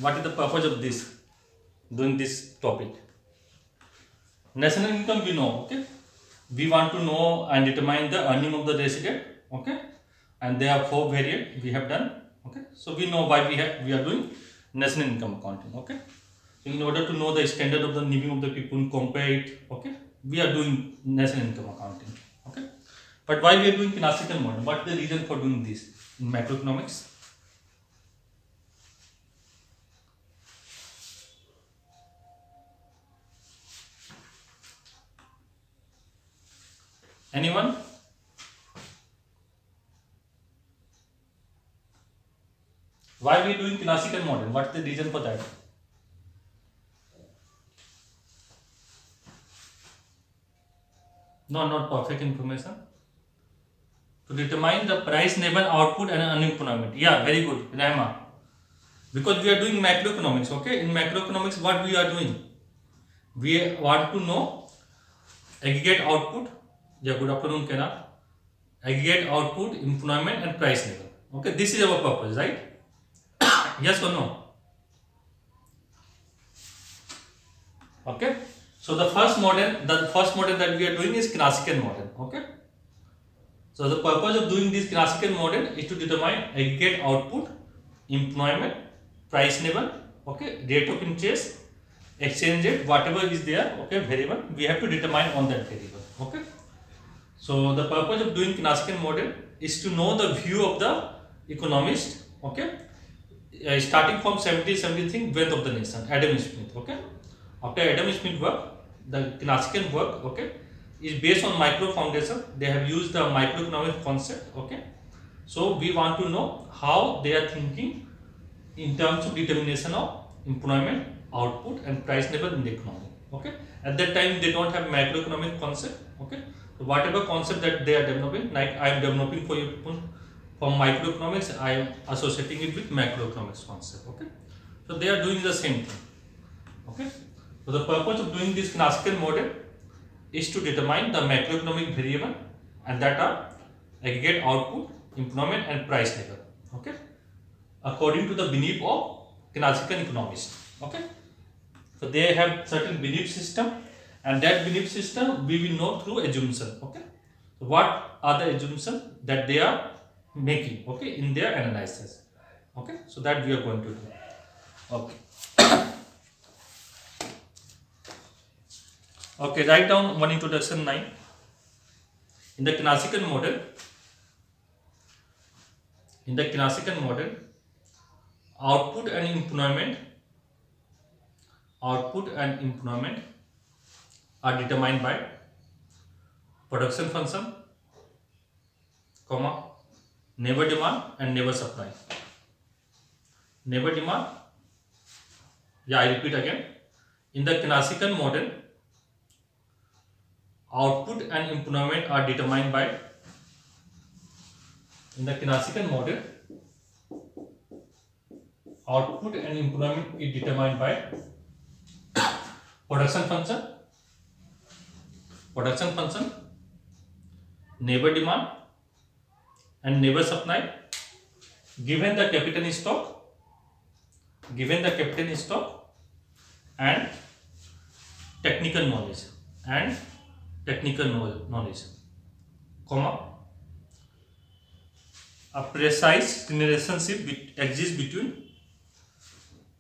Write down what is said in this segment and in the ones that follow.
what is the purpose of this doing this topic? National income we know, okay. We want to know and determine the earning of the resident, okay, and there are 4 variant we have done, okay. So we know why we are doing national income accounting, okay. So in order to know the standard of the living of the people, compare it, okay, we are doing national income accounting, okay. But why we are doing classical model? What is the reason for doing this in macroeconomics? Anyone? Why we are doing classical model? What's the reason for that? No, not perfect information. To determine the price, level, output and unemployment. Yeah, very good, Rahma. Because we are doing macroeconomics, okay? In macroeconomics, what we are doing? We want to know aggregate output. Yeah, good afternoon, Kena. Aggregate output, employment and price level. Okay, this is our purpose, right? Yes or no? Okay. So the first model that we are doing is classical model. Okay. So the purpose of doing this classical model is to determine aggregate output, employment, price level, okay, rate of interest, exchange rate, whatever is there, okay, variable, we have to determine on that variable, okay. So the purpose of doing classical model is to know the view of the economist, okay, starting from 1773 wealth of the nation, Adam Smith, okay. After Adam Smith work, the classical work, okay, is based on micro foundation. They have used the microeconomic concept, okay. So we want to know how they are thinking in terms of determination of employment, output and price level in the economy, okay. At that time they don't have macroeconomic concept, okay. So whatever concept that they are developing, like I am developing for you from microeconomics, I am associating it with macroeconomics concept, okay. So they are doing the same thing, okay. So the purpose of doing this classical model is to determine the macroeconomic variable, and that are aggregate output, employment and price level, okay, according to the belief of classical economists, okay. So they have certain belief system, and that belief system we will know through assumption, okay. So what are the assumptions that they are making, okay, in their analysis, okay. So that we are going to do, okay. Okay, write down one introduction 9. In the classical model, output and employment are determined by production function, comma, neighbor demand and neighbor supply. Neighbor demand, yeah, I repeat again. In the classical model, output and employment are determined by, in the classical model, output and employment is determined by production function, neighbor demand and neighbor supply, given the capital stock and technical knowledge, comma, a precise relationship exists between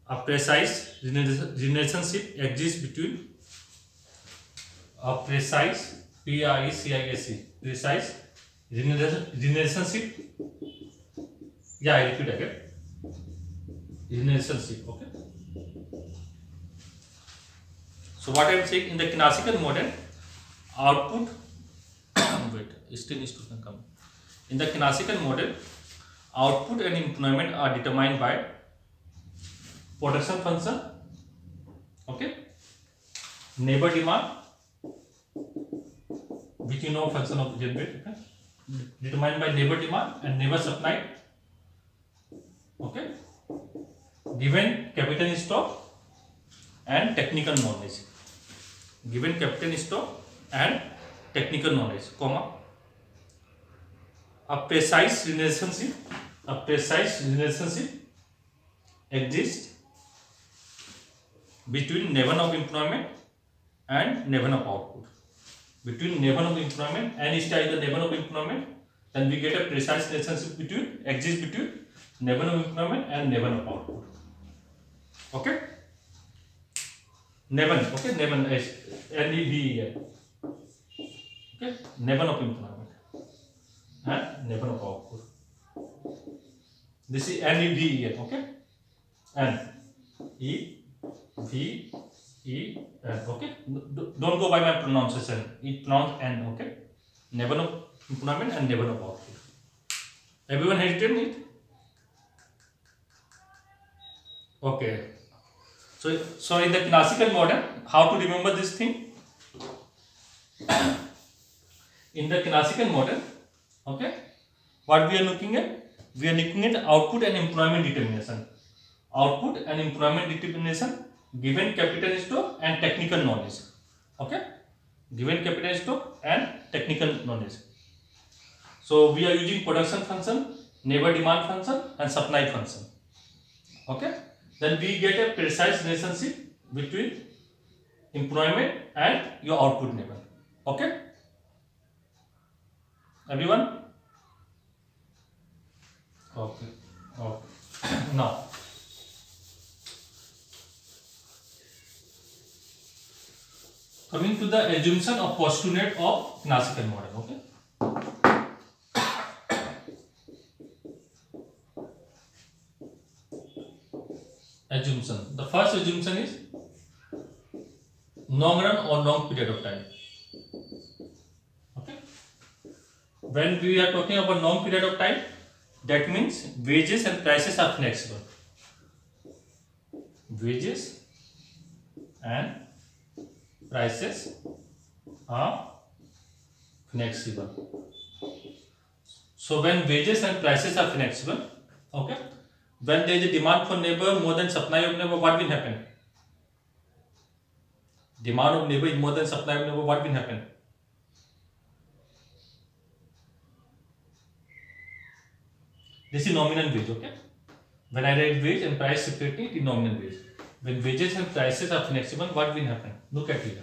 a precise relationship yeah, I repeat again, relationship, okay. So what I am saying, in the classical model, output wait, still needs to come. In the classical model, output and employment are determined by production function, okay, neighbor demand, which you know function of generate, okay, determined by neighbor demand and neighbor supply, okay, given capital stock and technical knowledge, comma, a precise relationship exists between N1 of employment and N1 of output. Between N1 of employment, N is the N1 of employment, then we get a precise relationship exists between N1 of employment and N1 of output. Okay? N1, okay, N1 is NEVEN. Okay, N1 of employment and N1 of output. This is NEVEN, okay? NEVEN, okay? Don't go by my pronunciation. It pronounced N, okay? N1 of employment and N1 of output. Everyone has written it? Okay. So in the classical model, how to remember this thing? In the classical model, okay, what we are looking at? We are looking at output and employment determination. Output and employment determination given capital stock and technical knowledge. Okay, given capital stock and technical knowledge. So we are using production function, neighbor demand function, and supply function. Okay. Then we get a precise relationship between employment and your output level. Okay? Everyone? Okay. Okay. Now, coming to the assumption of postulate of classical model. Okay? Assumption. The first assumption is long run or long period of time. Okay. When we are talking about long period of time, that means wages and prices are flexible. Wages and prices are flexible. So when wages and prices are flexible, okay, when there is a demand for labor more than supply of labor, what will happen? Demand of labor is more than supply of labor, what will happen? This is nominal wage, okay? When I write wage and price separately, it is nominal wage. When wages and prices are flexible, what will happen? Look at here.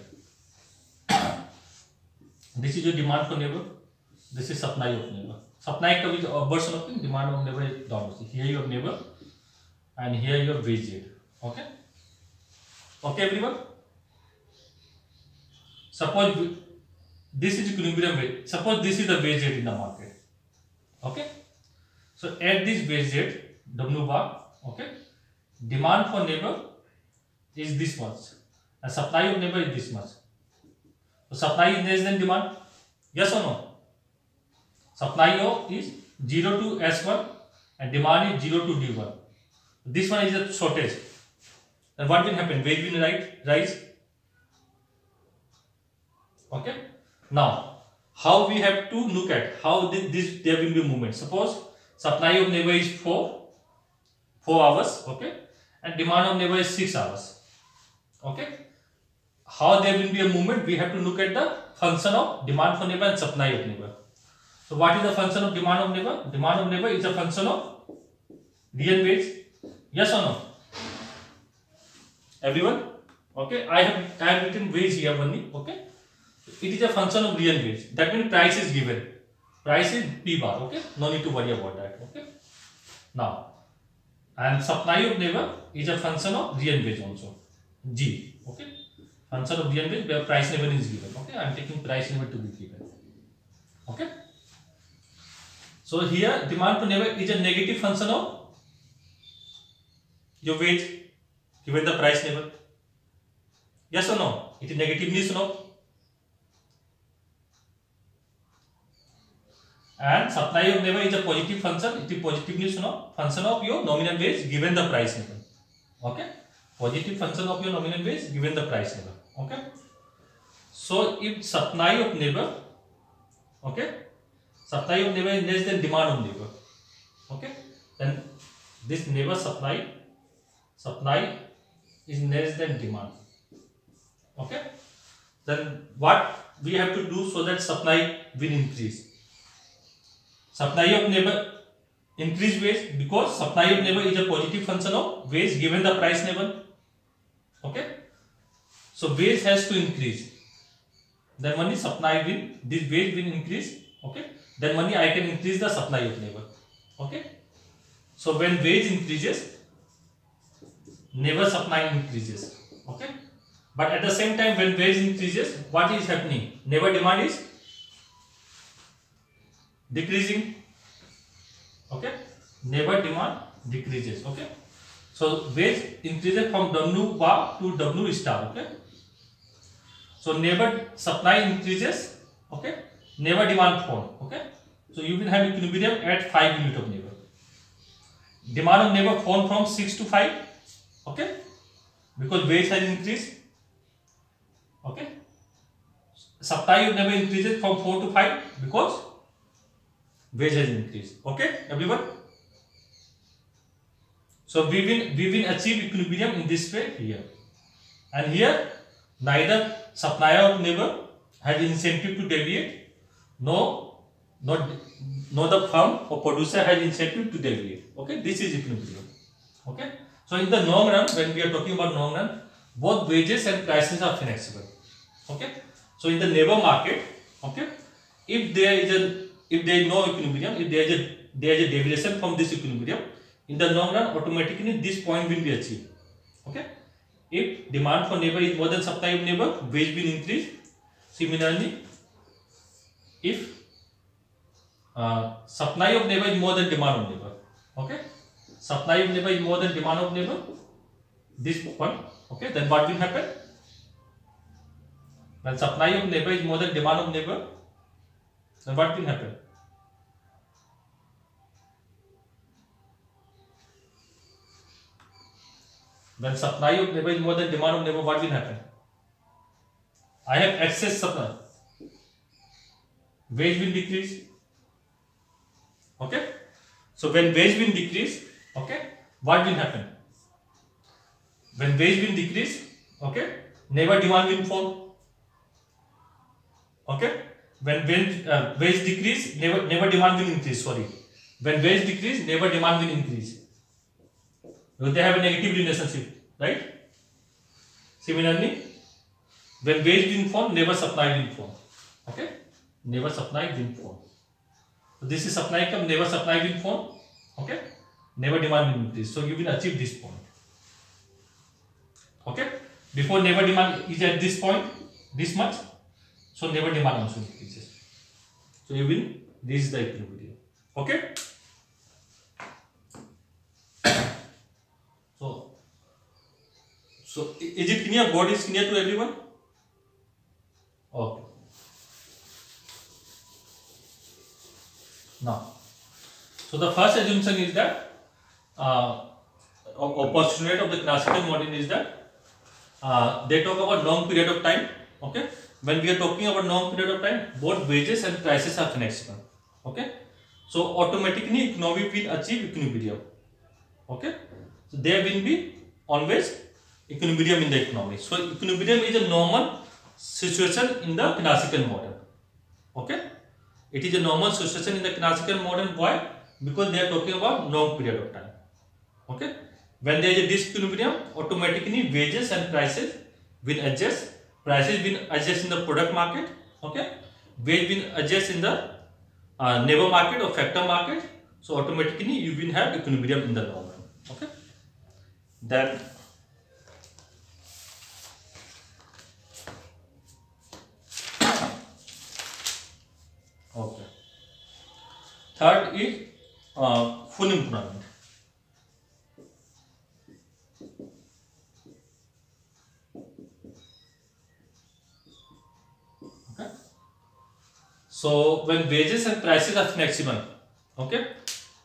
This is your demand for labor. This is supply of labor. Supply का भी version of demand of labor is down. Here you have labor and here you have wage rate. Okay? Okay, everyone? Suppose this is equilibrium wage. Suppose this is the wage rate in the market. Okay? So at this wage rate, W bar, okay, demand for labor is this much and supply of labor is this much. So supply is less than demand. Yes or no? Supply of is 0 to S1 and demand is 0 to D1. This one is a shortage. And what will happen? Wage will rise. Okay. Now, how we have to look at how this there will be movement. Suppose supply of labor is 4 hours. Okay. And demand of labor is 6 hours. Okay. How there will be a movement? We have to look at the function of demand for labor and supply of labor. So what is the function of demand of labor? Demand of labor is a function of real wage. Yes or no? Everyone? Okay. I have written wage here only. Okay. It is a function of real wage. That means price is given. Price is P bar. Okay. No need to worry about that. Okay. Now, and supply of labor is a function of real wage also. G. Okay. Function of real wage where price level is given. Okay. I am taking price level to be given. Okay. So here demand for labor is a negative function of your wage given the price level. Yes or no? It is negative means no. And supply of labor is a positive function. It is positive means no. Function of your nominal wage given the price level. Okay. Positive function of your nominal wage given the price level. Okay. So if supply of labor, okay, supply of labor is less than demand of labor. Okay. Then this labor supply is less than demand. Okay. Then what we have to do so that supply will increase? Supply of labor increase wage because supply of labor is a positive function of wage given the price level. Okay, so wage has to increase. Then only supply will, this wage will increase. Okay, then only I can increase the supply of labor. Okay, so when wage increases, labor supply increases. Okay, but at the same time, when wage increases, what is happening? Labor demand is decreasing. Okay, labor demand decreases. Okay, so wage increases from W bar to W star. Okay, so labor supply increases. Okay, labor demand fall. Okay, so you will have equilibrium at 5 unit of labor. Demand of labor fall from 6 to 5. Okay, because wage has increased. Okay, supply of labor increases from 4 to 5 because wage has increased. Okay, everyone. So we will achieve equilibrium in this way here, and here neither supplier of labor has incentive to deviate, no the firm or producer has incentive to deviate. Okay, this is equilibrium. Okay, so in the long run, when we are talking about long run, both wages and prices are flexible. Okay, so in the labor market, okay, if there is no equilibrium, if there is a deviation from this equilibrium, in the long run, automatically this point will be achieved. Okay, if demand for labor is more than supply of labor, wage will increase. Similarly, if supply of labor is more than demand of labor, okay, supply of labor is more than demand of labor, this one, okay, then what will happen? When supply of labor is more than demand of labor, then what will happen? When supply of labor is more than demand of labor, what will happen? I have excess supply. Wage will decrease. Okay. So when wage will decrease, okay, what will happen? When wage will decrease, okay, labor demand will fall. Okay. When wage decrease, labor demand will increase. Sorry. When wage decrease, labor demand will increase. Because they have a negative relationship, right? Similarly, when wage will fall, labor supply will fall. Okay, labor supply will fall. So this is supply come, labor supply will fall. Okay, labor demand will increase. So you will achieve this point. Okay, before labor demand is at this point, this much, so labor demand also increases. So you will reach the equilibrium. Okay. So is it clear? God is clear to everyone? Okay. Now, so the first assumption is that or postulate of the classical model is that they talk about long period of time. Okay, when we are talking about long period of time, both wages and prices are flexible. Okay, so automatically economy will achieve equilibrium. Okay, so there will be always equilibrium in the economy. So equilibrium is a normal situation in the classical model. Okay, it is a normal situation in the classical model. Why? Because they are talking about long period of time. Okay, when there is a disequilibrium, automatically wages and prices will adjust. Prices will adjust in the product market. Okay, wage will adjust in the labor market or factor market. So automatically you will have equilibrium in the long run. Okay, then okay. Third is full employment. Okay. So when wages and prices are flexible, okay,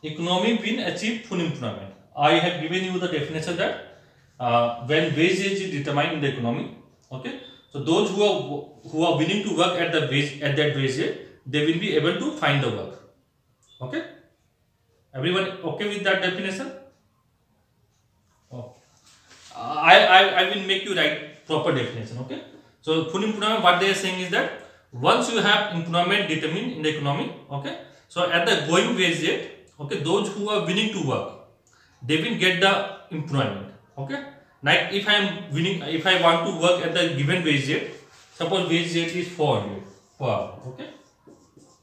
economy will achieve full employment. I have given you the definition that when wage is determined in the economy, okay, so those who are willing to work at that wage rate, they will be able to find the work. Okay, everyone okay with that definition? Oh. I will make you write proper definition. Okay, so full employment, what they are saying is that once you have employment determined in the economy, okay, so at the going wage rate, okay, those who are willing to work, they will get the employment. Okay, Like if I want to work at the given wage rate, suppose wage rate is 400 per hour, okay,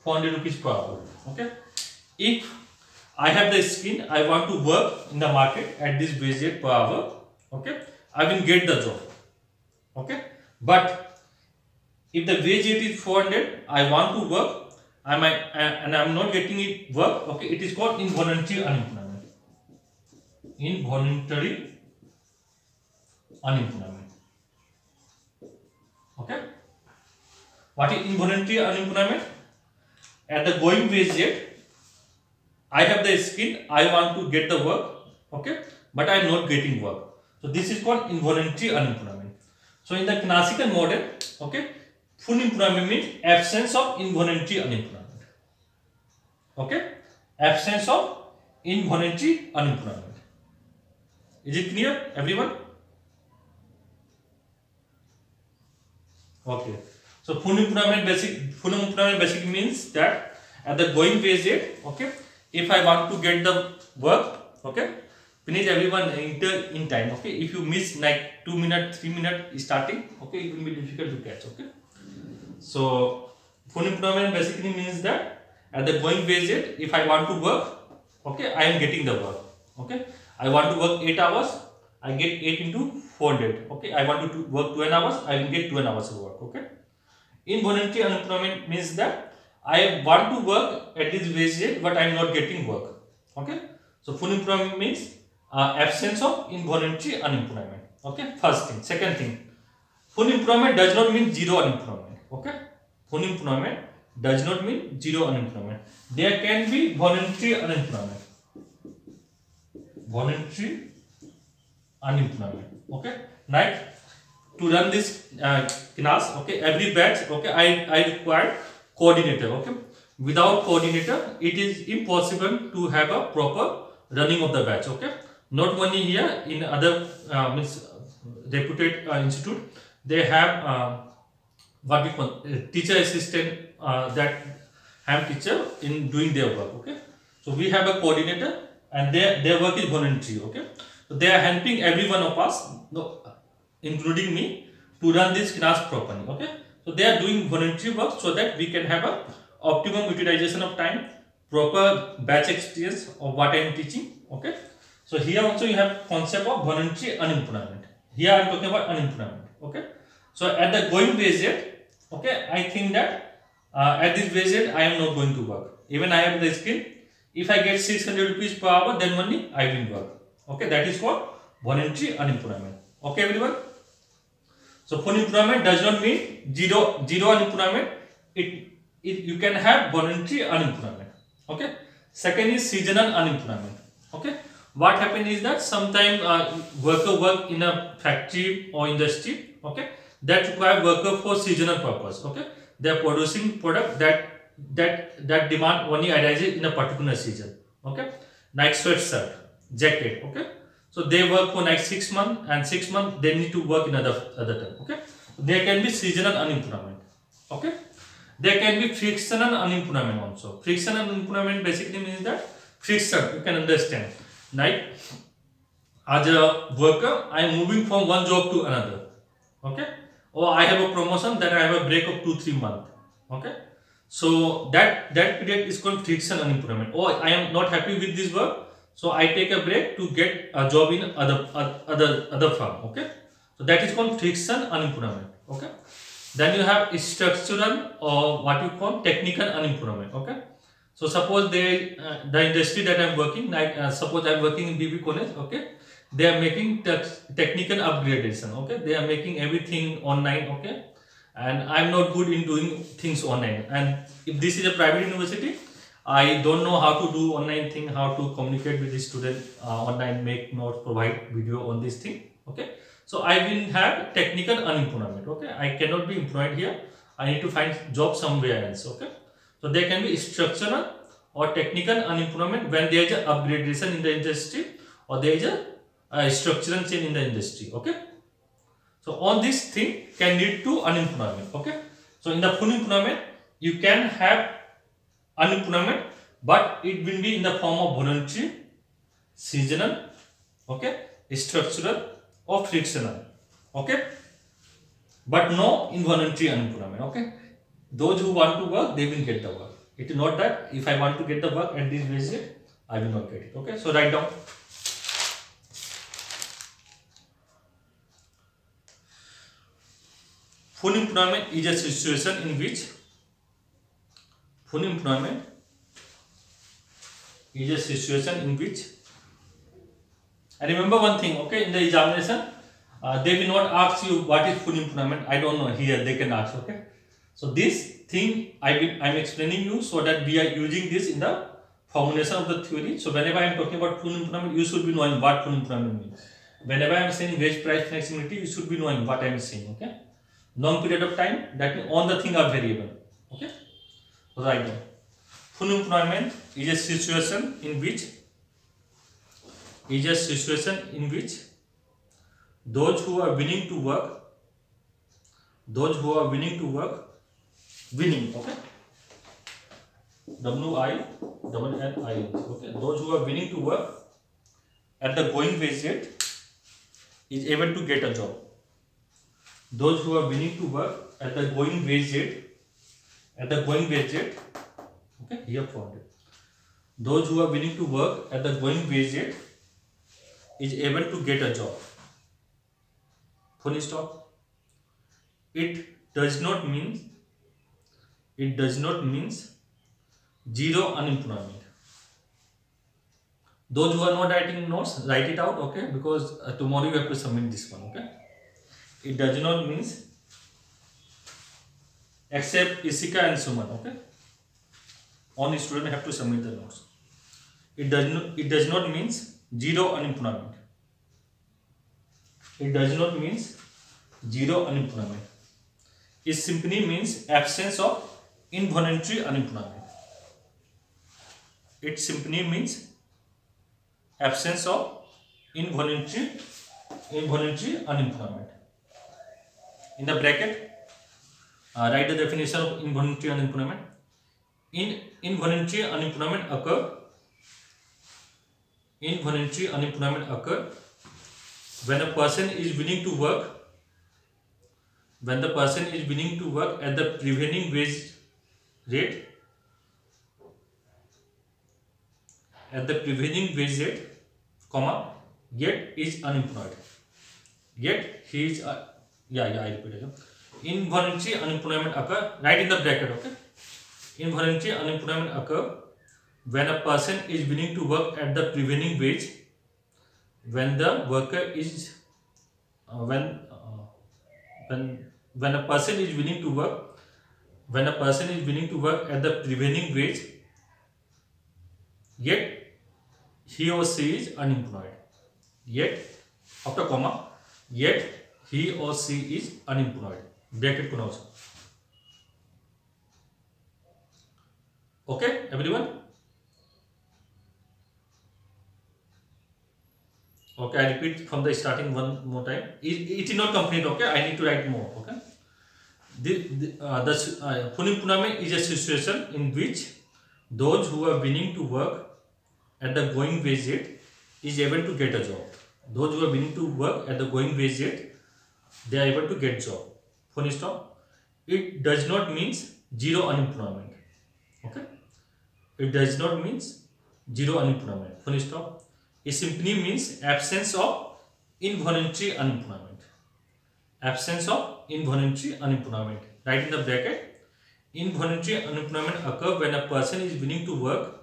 400 rupees per hour, okay. If I have the skill, I want to work in the market at this wage rate per hour, okay, I will get the job, okay. But if the wage rate is 400, I want to work, and I'm not getting it work, okay, it is called involuntary unemployment. Involuntary unemployment, okay. What is involuntary unemployment? At the going wage rate, I have the skill, I want to get the work, okay, but I am not getting work. So this is called involuntary unemployment. So in the classical model, okay, full employment means absence of involuntary unemployment, okay, absence of involuntary unemployment. Is it clear, everyone? Okay. So full employment basically means that at the going wage rate, okay, if I want to get the work, okay, finish everyone in time, okay. If you miss like 2 minutes, 3 minutes starting, okay, it will be difficult to catch, okay. So full employment basically means that at the going wage rate, if I want to work, okay, I am getting the work, okay. I want to work 8 hours, I get 8 into 400, okay. I want to work 12 hours, I will get 12 hours of work, okay. Involuntary unemployment means that I want to work at this wage rate, but I am not getting work, okay. So full employment means absence of involuntary unemployment, okay. First thing. Second thing, full employment does not mean zero unemployment, okay. Full employment does not mean zero unemployment. There can be voluntary unemployment. Voluntary unemployment, okay. Like to run this class, okay, every batch, okay, I require coordinator, okay. Without coordinator, it is impossible to have a proper running of the batch, okay. Not only here, in other reputed institute, they have what we call teacher assistant that have teacher in doing their work, okay. So we have a coordinator, and their work is voluntary, okay. So they are helping every one of us, including me, to run this class properly, okay. So they are doing voluntary work so that we can have a optimum utilization of time, proper batch experience of what I am teaching, okay. So here also you have concept of voluntary unemployment. Here I am talking about unemployment, okay. So at the going wage rate, okay, I think that at this wage rate I am not going to work. Even I have the skill. If I get 600 rupees per hour, then only I will work. Okay, that is called voluntary unemployment. Okay, everyone. So full employment does not mean zero unemployment. You can have voluntary unemployment. Okay. Second is seasonal unemployment. Okay. What happens is that sometimes worker work in a factory or industry. Okay. That require worker for seasonal purpose. Okay. They are producing product that demand only arises in a particular season. Okay. Like sweatshirt, jacket. Okay. So they work for like 6 months, and 6 months they need to work in other time. Okay. There can be seasonal unemployment. Okay. There can be frictional unemployment also. Frictional unemployment basically means that friction, you can understand. Like as a worker, I am moving from one job to another. Okay. Or I have a promotion, then I have a break of 2-3 months. Okay. So that period is called frictional unemployment. Or I am not happy with this work, so I take a break to get a job in other firm. Okay. So that is called frictional unemployment. Okay. Then you have structural or what you call technical unemployment. Okay. So suppose the industry that I am working, like suppose I am working in BB College. Okay. They are making technical upgradation. Okay. They are making everything online. Okay. And I am not good in doing things online. And if this is a private university, I don't know how to do online thing, how to communicate with the student online, make notes, provide video on this thing. Okay. So I will have technical unemployment. Okay. I cannot be employed here. I need to find job somewhere else. Okay. So there can be structural or technical unemployment when there is a upgradation in the industry, or there is a structural change in the industry. Okay. So all this thing can lead to unemployment. Okay. So in the full employment, you can have unemployment, but it will be in the form of voluntary, seasonal, okay, structural, or frictional. Okay, but no involuntary unemployment. Okay, those who want to work, they will get the work. It is not that if I want to get the work at this wage rate, I will not get it. Okay, so write down. Full employment is a situation in which and remember one thing, okay, in the examination they will not ask you what is full employment. I don't know, here they can ask. Okay, so this thing I'm explaining you so that we are using this in the formulation of the theory. So whenever I am talking about full employment, you should be knowing what full employment means. Whenever I am saying wage price flexibility, you should be knowing what I am saying. Okay, long period of time, that means all the things are variable. Okay, so write down. Full employment is a situation in which those who are willing to work, winning, okay, WINNING, okay, those who are willing to work at the going wage rate is able to get a job. Those who are willing to work at the going wage rate, okay, here for it. Those who are willing to work at the going wage rate is able to get a job. Full stop. It does not mean zero unemployment. Those who are not writing notes, write it out, okay, because tomorrow you have to submit this one. Okay, it does not mean, except Isika and Suman. Okay, only student have to submit the notes. It does not mean zero unemployment. It does not mean zero unemployment. It simply means absence of involuntary unemployment. It simply means absence of involuntary unemployment. In the bracket, write the definition of involuntary unemployment. Involuntary unemployment occur when a person is willing to work at the prevailing wage rate, comma, yet is unemployed. Yet he is I repeat again. Involuntary unemployment occur, right in the bracket. Okay, involuntary unemployment occur when a person is willing to work at the prevailing wage, when the worker is when a person is willing to work at the prevailing wage, yet he or she is unemployed. Yet, after comma, yet he or she is unemployed. Bracket close. Okay, everyone. Okay, I repeat from the starting one more time. It is not complete. Okay, I need to write more. Okay, the full employment is a situation in which those who are willing to work at the going wage rate is able to get a job. Those who are willing to work at the going wage rate, they are able to get job. Full stop. It does not mean zero unemployment. Okay, it does not mean zero unemployment. Full stop. It simply means absence of involuntary unemployment. Absence of involuntary unemployment. Write in the bracket. Involuntary unemployment occur when a person is willing to work.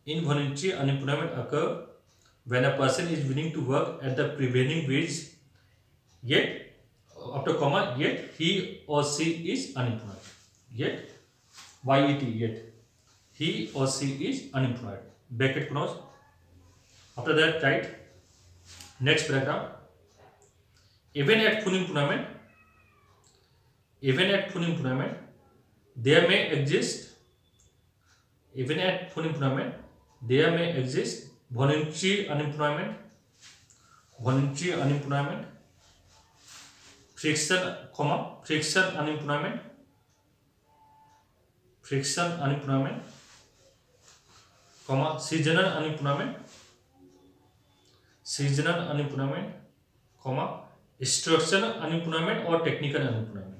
Involuntary unemployment occur when a person is willing to work at the prevailing wage, yet after comma, yet he or she is unemployed. Yet, yet he or she is unemployed. Bracket close. After that, write next paragraph. Even at full employment, there may exist. Even at full employment, there may exist voluntary unemployment, friction unemployment, seasonal unemployment, structural unemployment or technical unemployment.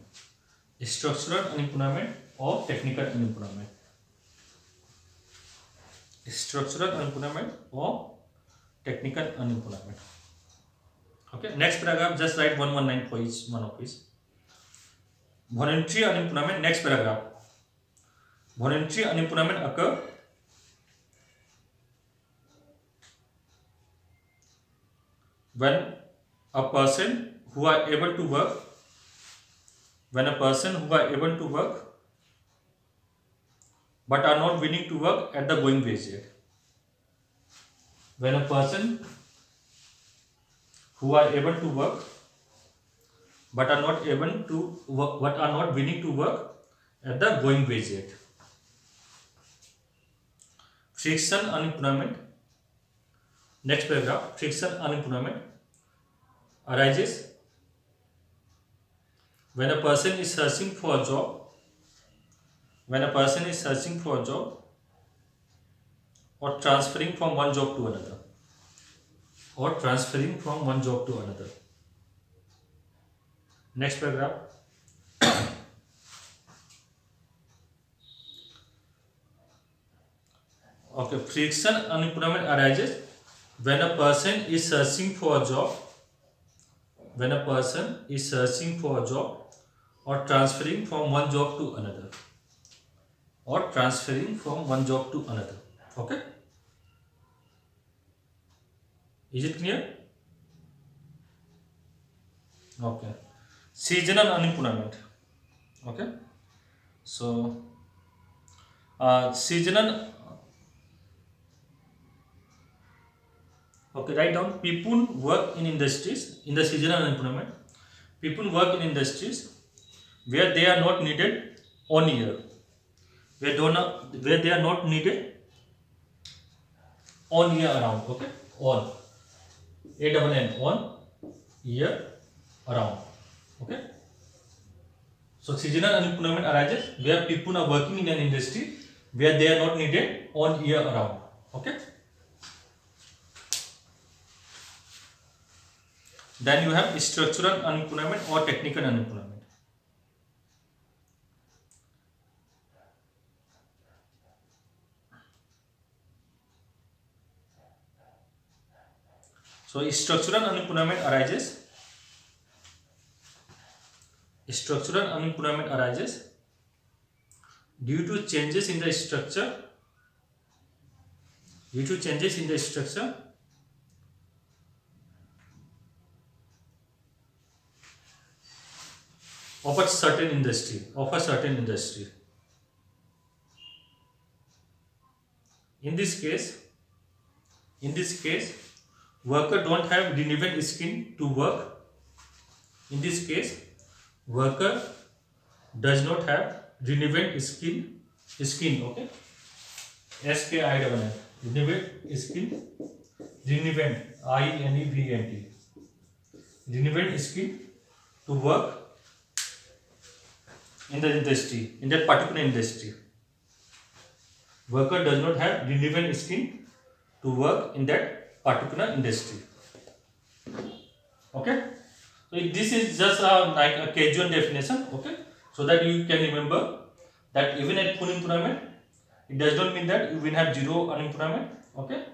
Structural unemployment or technical unemployment. Structural unemployment or technical unemployment. Okay, next paragraph, just write 119 for each one of these. Voluntary unemployment, next paragraph. Voluntary unemployment occur when a person who are able to work, but are not willing to work at the going wage rate. When a person who are able to work but are not willing to work at the going wage rate. Frictional unemployment. Next paragraph. Frictional unemployment arises when a person is searching for a job. Or transferring from one job to another. Next paragraph. Okay, frictional unemployment arises when a person is searching for a job. Or transferring from one job to another. Okay. Is it clear? Okay. Seasonal unemployment. Okay. So, seasonal. Okay, write down. People work in industries in the seasonal unemployment. People work in industries where they are not needed on year. Where they are not needed on year around. Okay, on. On year around. Okay. So seasonal unemployment arises where people are working in an industry where they are not needed on year around. Okay. Then you have structural unemployment or technical unemployment. So structural unemployment arises due to changes in the structure of a certain industry. In this case, worker don't have relevant skill to work. In this case, worker does not have relevant skill. Okay. SKINN. Relevant skill. INEVENT. Relevant skill to work in the industry, in that particular industry. Worker does not have relevant skill to work in that particular industry. Okay. So this is just like a casual definition. Okay. So that you can remember that even at full employment, it does not mean that you will have zero unemployment. Okay.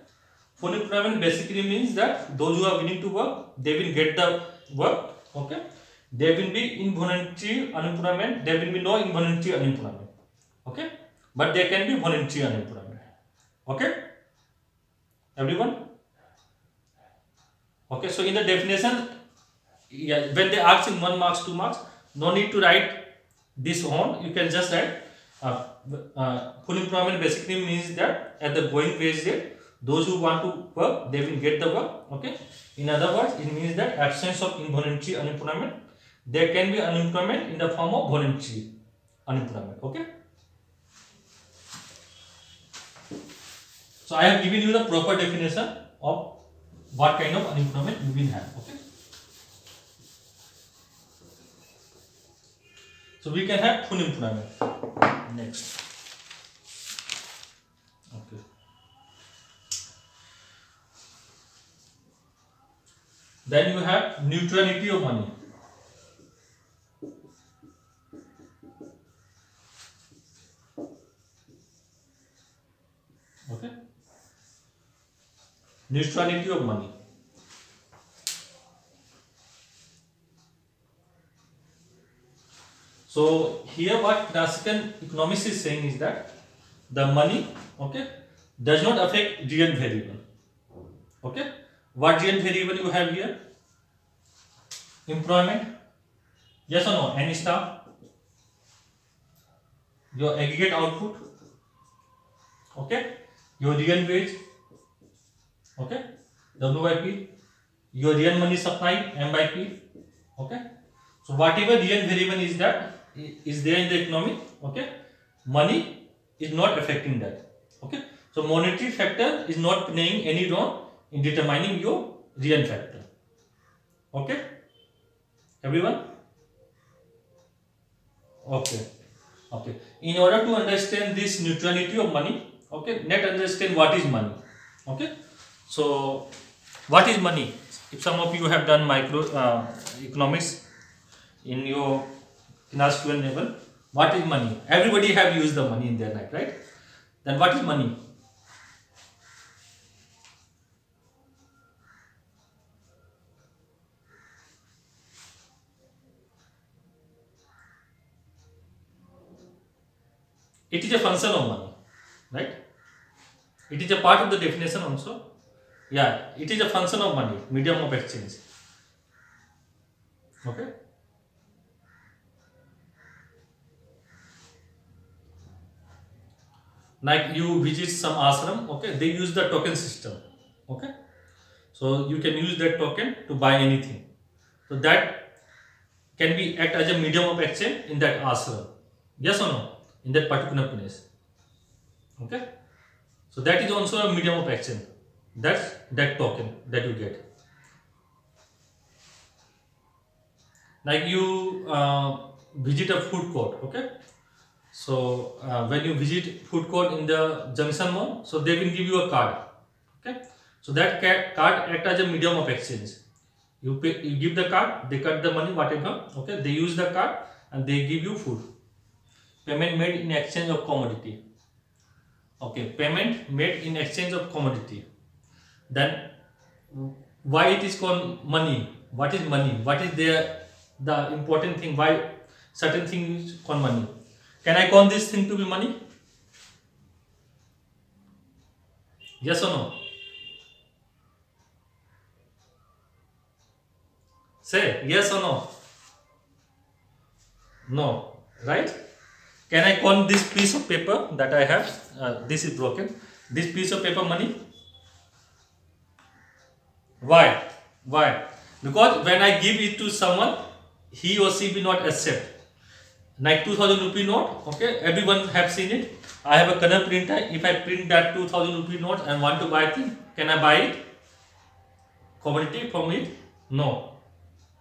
Full employment basically means that those who are willing to work, they will get the work. Okay. There will be involuntary unemployment. There will be no involuntary unemployment. Okay. But there can be voluntary unemployment. Okay. Everyone. Okay. So in the definition, when they ask in 1 marks, 2 marks, no need to write this on. You can just write full employment basically means that at the going wage rate, those who want to work, they will get the work. Okay. In other words, it means that absence of involuntary unemployment. There can be unemployment in the form of voluntary unemployment. Okay. So I have given you the proper definition of what kind of unemployment you will have. Okay. So we can have full employment. Next. Okay. Then you have neutrality of money. Okay, neutrality of money. So here what classical economics is saying is that the money, okay, does not affect real variable. Okay, what real variable you have here? Employment, yes or no? N star, your aggregate output, okay, your real wage, okay, W by P, your real money supply, M by P, okay. So whatever real variable is that is there in the economy, okay, money is not affecting that, okay. So monetary factor is not playing any role in determining your real factor, okay, everyone. Okay, okay. In order to understand this neutrality of money, okay, let's understand what is money. Okay, so what is money? If some of you have done micro economics in your class 12 level, what is money? Everybody have used the money in their life, right? Then what is money? It is a function of money, right? It is a part of the definition also. Yeah, it is a function of money, medium of exchange. Okay. Like you visit some ashram, okay, they use the token system, okay. So you can use that token to buy anything. So that can be act as a medium of exchange in that ashram. Yes or no? In that particular place. Okay. So that is also a medium of exchange. That's that token that you get. Like you visit a food court, okay. So when you visit food court in the junction mall, so they will give you a card, okay. So that card act as a medium of exchange. You pay, you give the card, they cut the money, whatever, okay. They use the card and they give you food. Payment made in exchange of commodity. Okay, payment made in exchange of commodity. Then why it is called money? What is money? What is the important thing? Why certain thing is called money? Can I call this thing to be money? Yes or no? Say yes or no? No, right? Can I call this piece of paper that I have? This is broken. This piece of paper money? Why? Why? Because when I give it to someone, he or she will not accept. Like 2000 rupee note, okay, everyone have seen it. I have a color printer. If I print that 2000 rupee note and want to buy it, can I buy it? Commodity from it? No.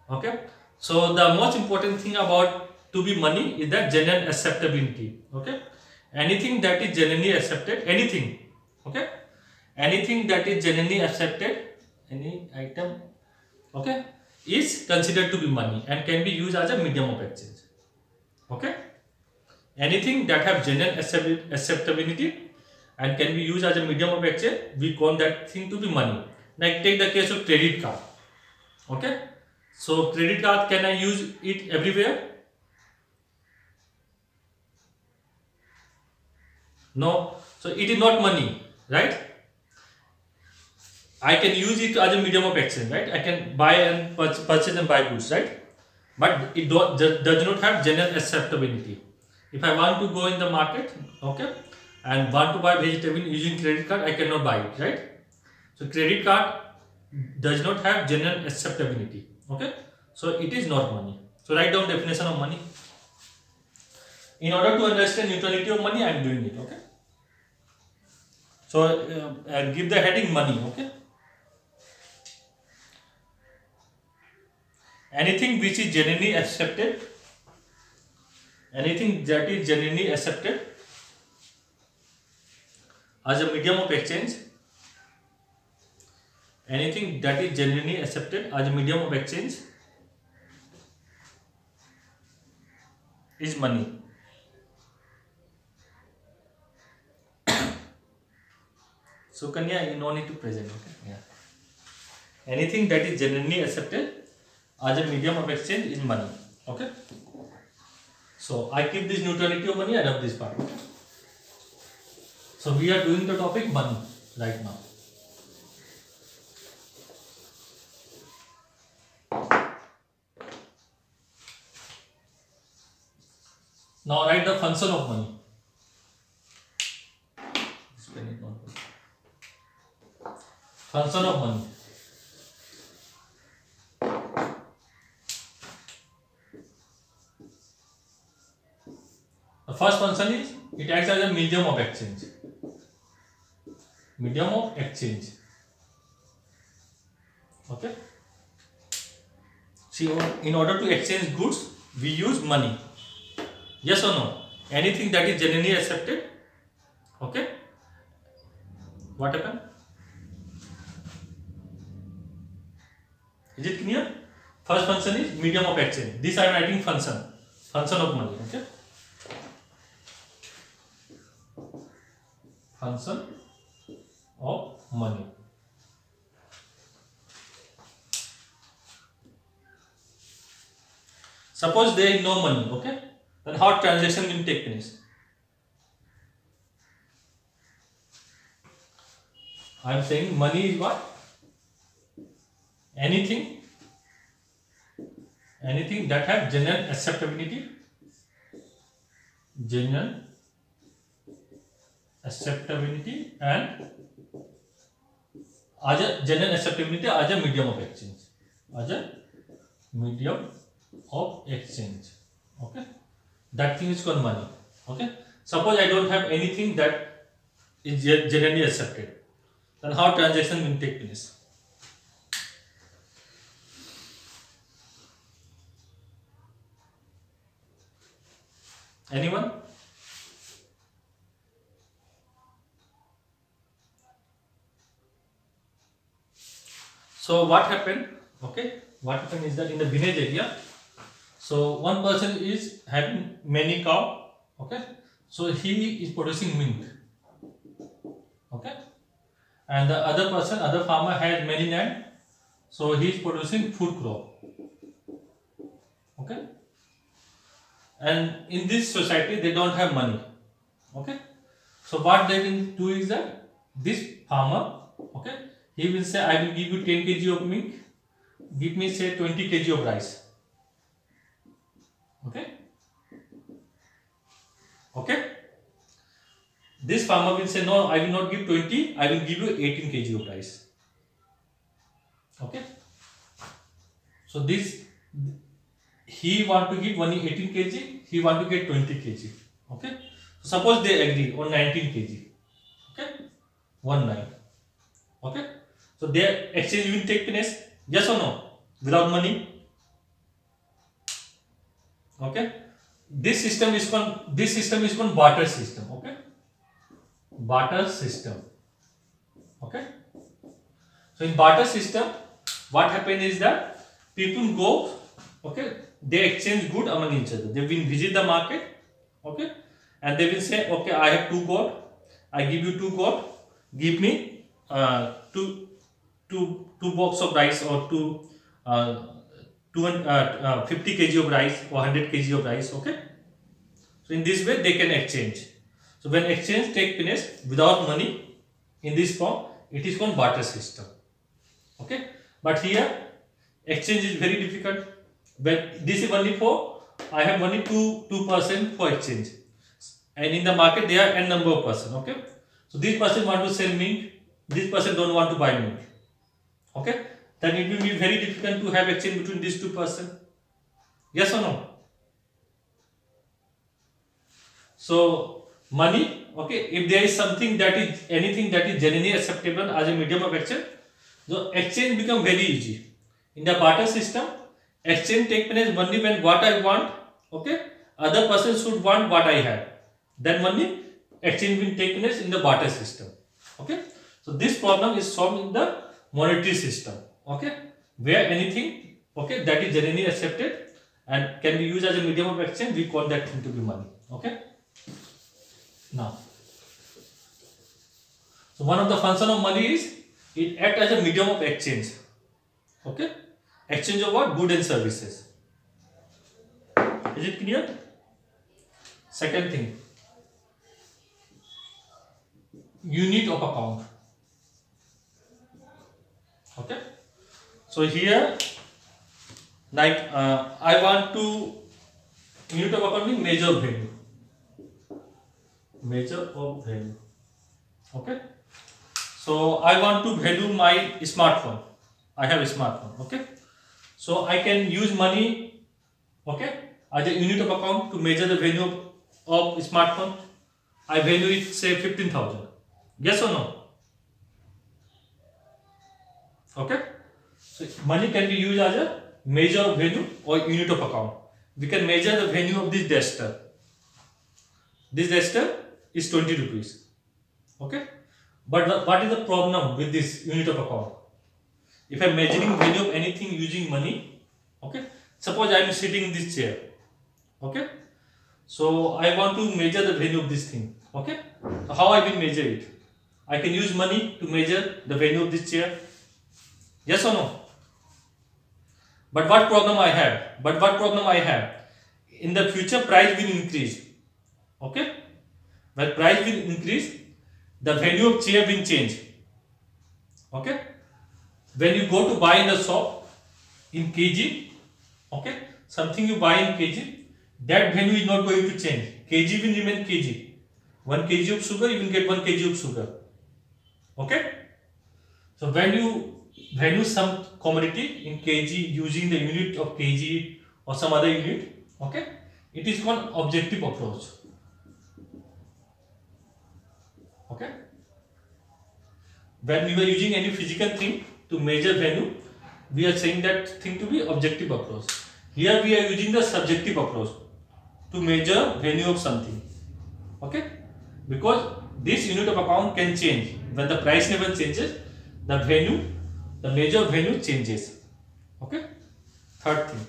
Okay. So the most important thing about to be money is that genuine acceptability. Okay. Anything that is genuinely accepted, anything. Okay. Anything that is genuinely accepted, any item, okay, is considered to be money and can be used as a medium of exchange. Okay, anything that have genuine acceptability and can be used as a medium of exchange, we call that thing to be money. Like take the case of credit card. Okay, so credit card, can I use it everywhere? No. So it is not money, right? I can use it as a medium of exchange, right? I can buy and purchase and buy goods, right? But it does not have general acceptability. If I want to go in the market, okay, and want to buy vegetable using credit card, I cannot buy it, right? So credit card does not have general acceptability, okay? So it is not money. So write down definition of money. In order to understand neutrality of money, I am doing it, okay? So give the heading money, okay? Anything which is genuinely accepted, anything that is genuinely accepted as a medium of exchange, anything that is generally accepted as a medium of exchange is money. So Kanya, you no need to present. Okay. Yeah. Anything that is generally accepted as a medium of exchange is money. Okay. So I keep this neutrality of money. I love this part. Okay? So we are doing the topic money right now. Now write the function of money. Function of money. The first function is it acts as a medium of exchange. Medium of exchange. Okay. See, in order to exchange goods, we use money. Yes or no? Anything that is generally accepted. Okay. What happened? Is it clear? First function is medium of exchange. This I am writing function. Function of money. Okay. Function of money. Suppose there is no money, okay? Then how transaction will take place? I am saying money is what? Anything that has general acceptability. General acceptability and as a general acceptability as a medium of exchange. As a medium of exchange. Okay. That thing is called money. Okay. Suppose I don't have anything that is generally accepted. Then how transaction will take place? Anyone? So what happened? Okay. What happened is that in the village area, so one person is having many cow. Okay. So he is producing milk. Okay. And the other person, other farmer has many land. So he is producing food crop. Okay. And in this society, they don't have money. Okay. So what they will do is that this farmer, okay, he will say, I will give you 10 kg of milk, give me say 20 kg of rice. Okay. Okay. This farmer will say, no, I will not give 20, I will give you 18 kg of rice. Okay. So this, he want to give only 18 kg, he want to get 20 kg. Okay. So suppose they agree on 19 kg. Okay. 19. Okay. So their exchange will take place. Yes or no? Without money. Okay. This system is called barter system. Okay. Barter system. Okay. So in barter system, what happens is that people go, okay, they exchange good among each other. They will visit the market, okay, and they will say, okay, I have 2 goat, I give you 2 goat, give me two box of rice or 50 kg of rice or 100 kg of rice. Okay. So in this way they can exchange. So when exchange take place without money in this form, it is called barter system. Okay. But here exchange is very difficult. When this is only for, I have only two person for exchange, and in the market there are n number of person. Okay. So this person want to sell milk, this person don't want to buy milk. Okay. Then it will be very difficult to have exchange between these 2 persons. Yes or no? So money, okay, if there is something that is, anything that is generally acceptable as a medium of exchange, so exchange become very easy. In the barter system, exchange take place only when what I want, okay, other person should want what I have. Then only exchange will take place in the barter system. Okay. So this problem is solved in the monetary system, okay, where anything, okay, that is generally accepted and can be used as a medium of exchange, we call that thing to be money. Okay. Now, so one of the function of money is it act as a medium of exchange. Okay, exchange of what? Goods and services. Is it clear? Second thing, unit of account. Okay, so here, like I want to unit of account means measure of value. Measure of value. Okay, so I want to value my smartphone. I have a smartphone. Okay, so I can use money, okay, as a unit of account to measure the value of smartphone. I value it, say 15,000. Yes or no? Okay, so money can be used as a measure of value or unit of account. We can measure the value of this duster. This duster is 20 rupees. Okay, but what is the problem with this unit of account? If I am measuring value of anything using money, okay, suppose I am sitting in this chair. Okay, so I want to measure the value of this thing. Okay, so how I will measure it? I can use money to measure the value of this chair. Yes or no? But what problem I have? In the future, price will increase. Okay, when price will increase, the value of chair will change. Okay, when you go to buy in the shop in kg, okay, something you buy in kg, that value is not going to change. Kg will remain kg. 1 kg of sugar, you will get 1 kg of sugar. Okay, so when you value some commodity in kg using the unit of kg or some other unit, okay, it is called objective approach. Okay, when we are using any physical thing to measure value, we are saying that thing to be objective approach. Here we are using the subjective approach to measure value of something. Okay, because this unit of account can change. When the price level changes, the value, the measure value changes. Okay, third thing,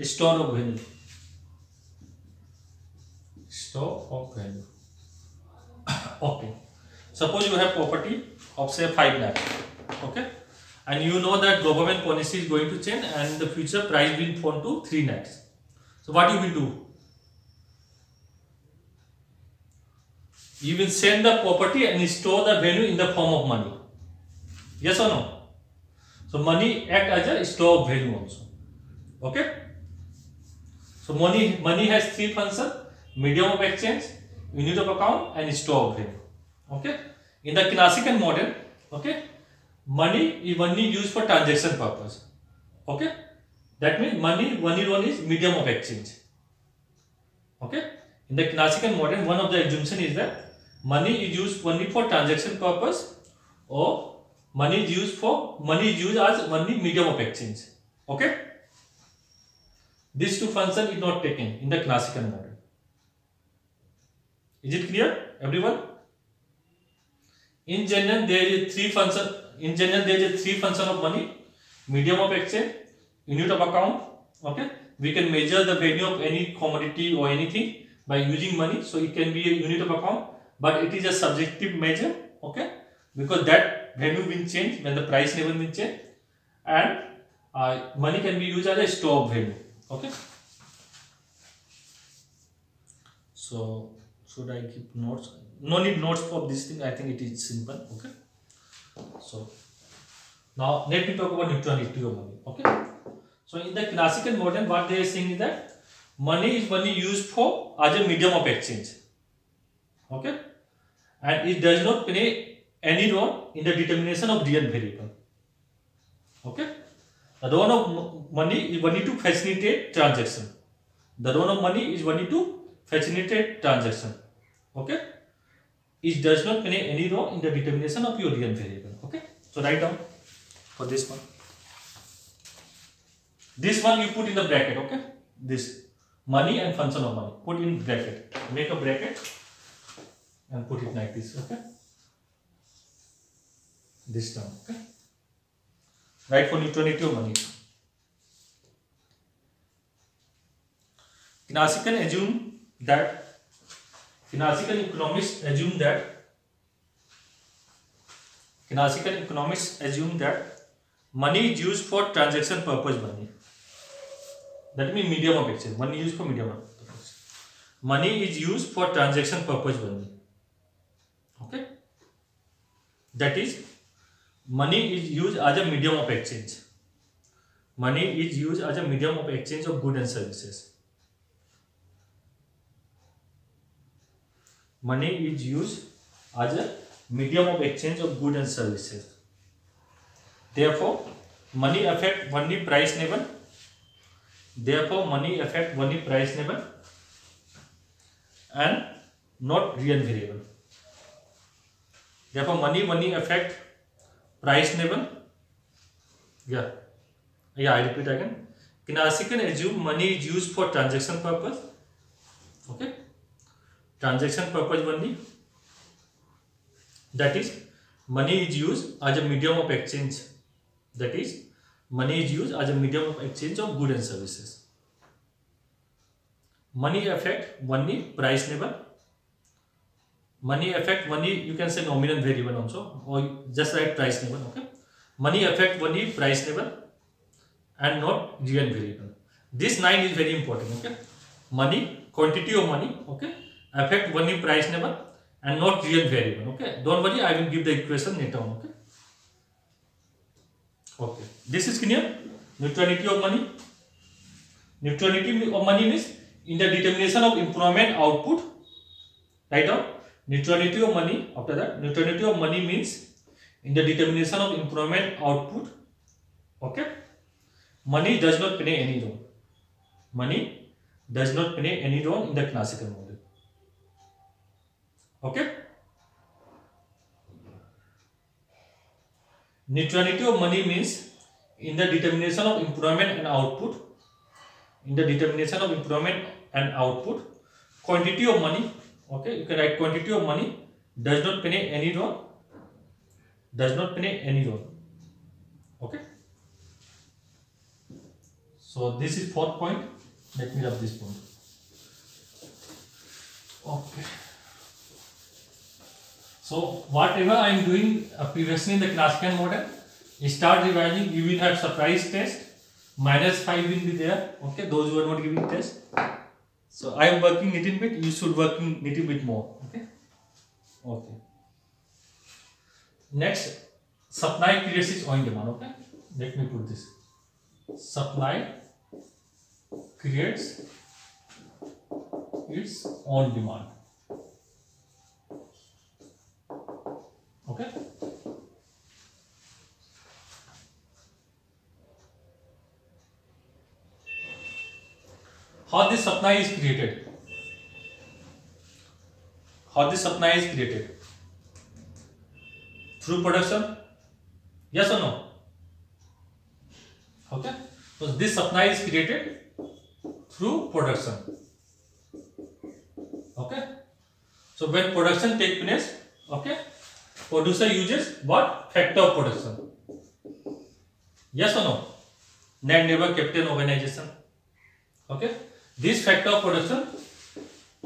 store of value. Store of value. Okay, suppose you have property of say 5 lakh. Okay, and you know that government policy is going to change and the future price will fall to 3 lakhs. So what you will do? You will sell the property and store the value in the form of money. Yes or no? So money act as a store of value also. Okay. So money has 3 functions: medium of exchange, unit of account, and store of value. Okay. In the classical model, okay, money is only used for transaction purpose. Okay. That means money is medium of exchange. Okay. In the classical model, one of the assumption is that money is used only for transaction purpose, or money is used as only medium of exchange. Okay. These 2 functions is not taken in the classical model. Is it clear, everyone? In general, there is 3 functions. In general, there is 3 functions of money: medium of exchange, unit of account. Okay, we can measure the value of any commodity or anything by using money. So it can be a unit of account, but it is a subjective measure. Okay, because that value will change when the price level will change, and money can be used as a store of value. Okay. So should I keep notes? No need notes for this thing. I think it is simple. Okay. So now let me talk about neutrality of money. Okay. So in the classical model, what they are saying is that money is only used for as a medium of exchange. Okay, and it does not play any role in the determination of real variable. Okay, the role of money is only to facilitate transaction. The role of money is only to facilitate transaction. Okay, it does not play any role in the determination of your real variable. Okay, so write down for this one. This one you put in the bracket. Okay, this money and function of money. Put in bracket. Make a bracket and put it like this. Okay. This term. Okay. Write for neutrality of money. Classical economists assume that money is used for transaction purpose only. That means medium of exchange. Money used for medium of exchange. Money is used for transaction purpose only. Okay. That is, money is used as a medium of exchange. Money is used as a medium of exchange of goods and services. Money is used as a medium of exchange of goods and services. Therefore, money affect only price level. And not real variable. Therefore, money affect price level. I repeat again. Classical assume money is used for transaction purpose. Okay. Transaction purpose only. That is, money is used as a medium of exchange. Money is used as a medium of exchange of goods and services. Money affect only price level. Money affect only, you can say nominal variable also, or just write price level. Okay. Money affect only price level and not real variable. This 9 is very important. Okay. Money, quantity of money. Okay. Affect only price level and not real variable. Okay. Don't worry, I will give the equation later on. Okay. Okay. This is clear. Neutrality of money. Neutrality of money means in the determination of employment output. Write down. Neutrality of money. After that, neutrality of money means in the determination of employment output. Okay. Money does not play any role. Money does not play any role in the classical model. Okay. Neutrality of money means in the determination of employment and output. Quantity of money. Okay, you can write quantity of money does not play any role. Okay. So this is fourth point. Let me rub this point. Okay. So whatever I am doing previously in the classical model, start revising. You will have surprise test. -5 will be there. Okay, those who are not giving test. So I am working little bit. You should working little bit more. Okay. Okay. Next, supply creates its own demand. Okay. Let me put this. Supply creates its own demand. Okay. How this supply is created? Through production? Yes or no? Okay. So this supply is created through production. Okay. So when production takes place, okay, producer uses what? Factor of production. Yes or no? Net labor capital organization. Okay. This factor of production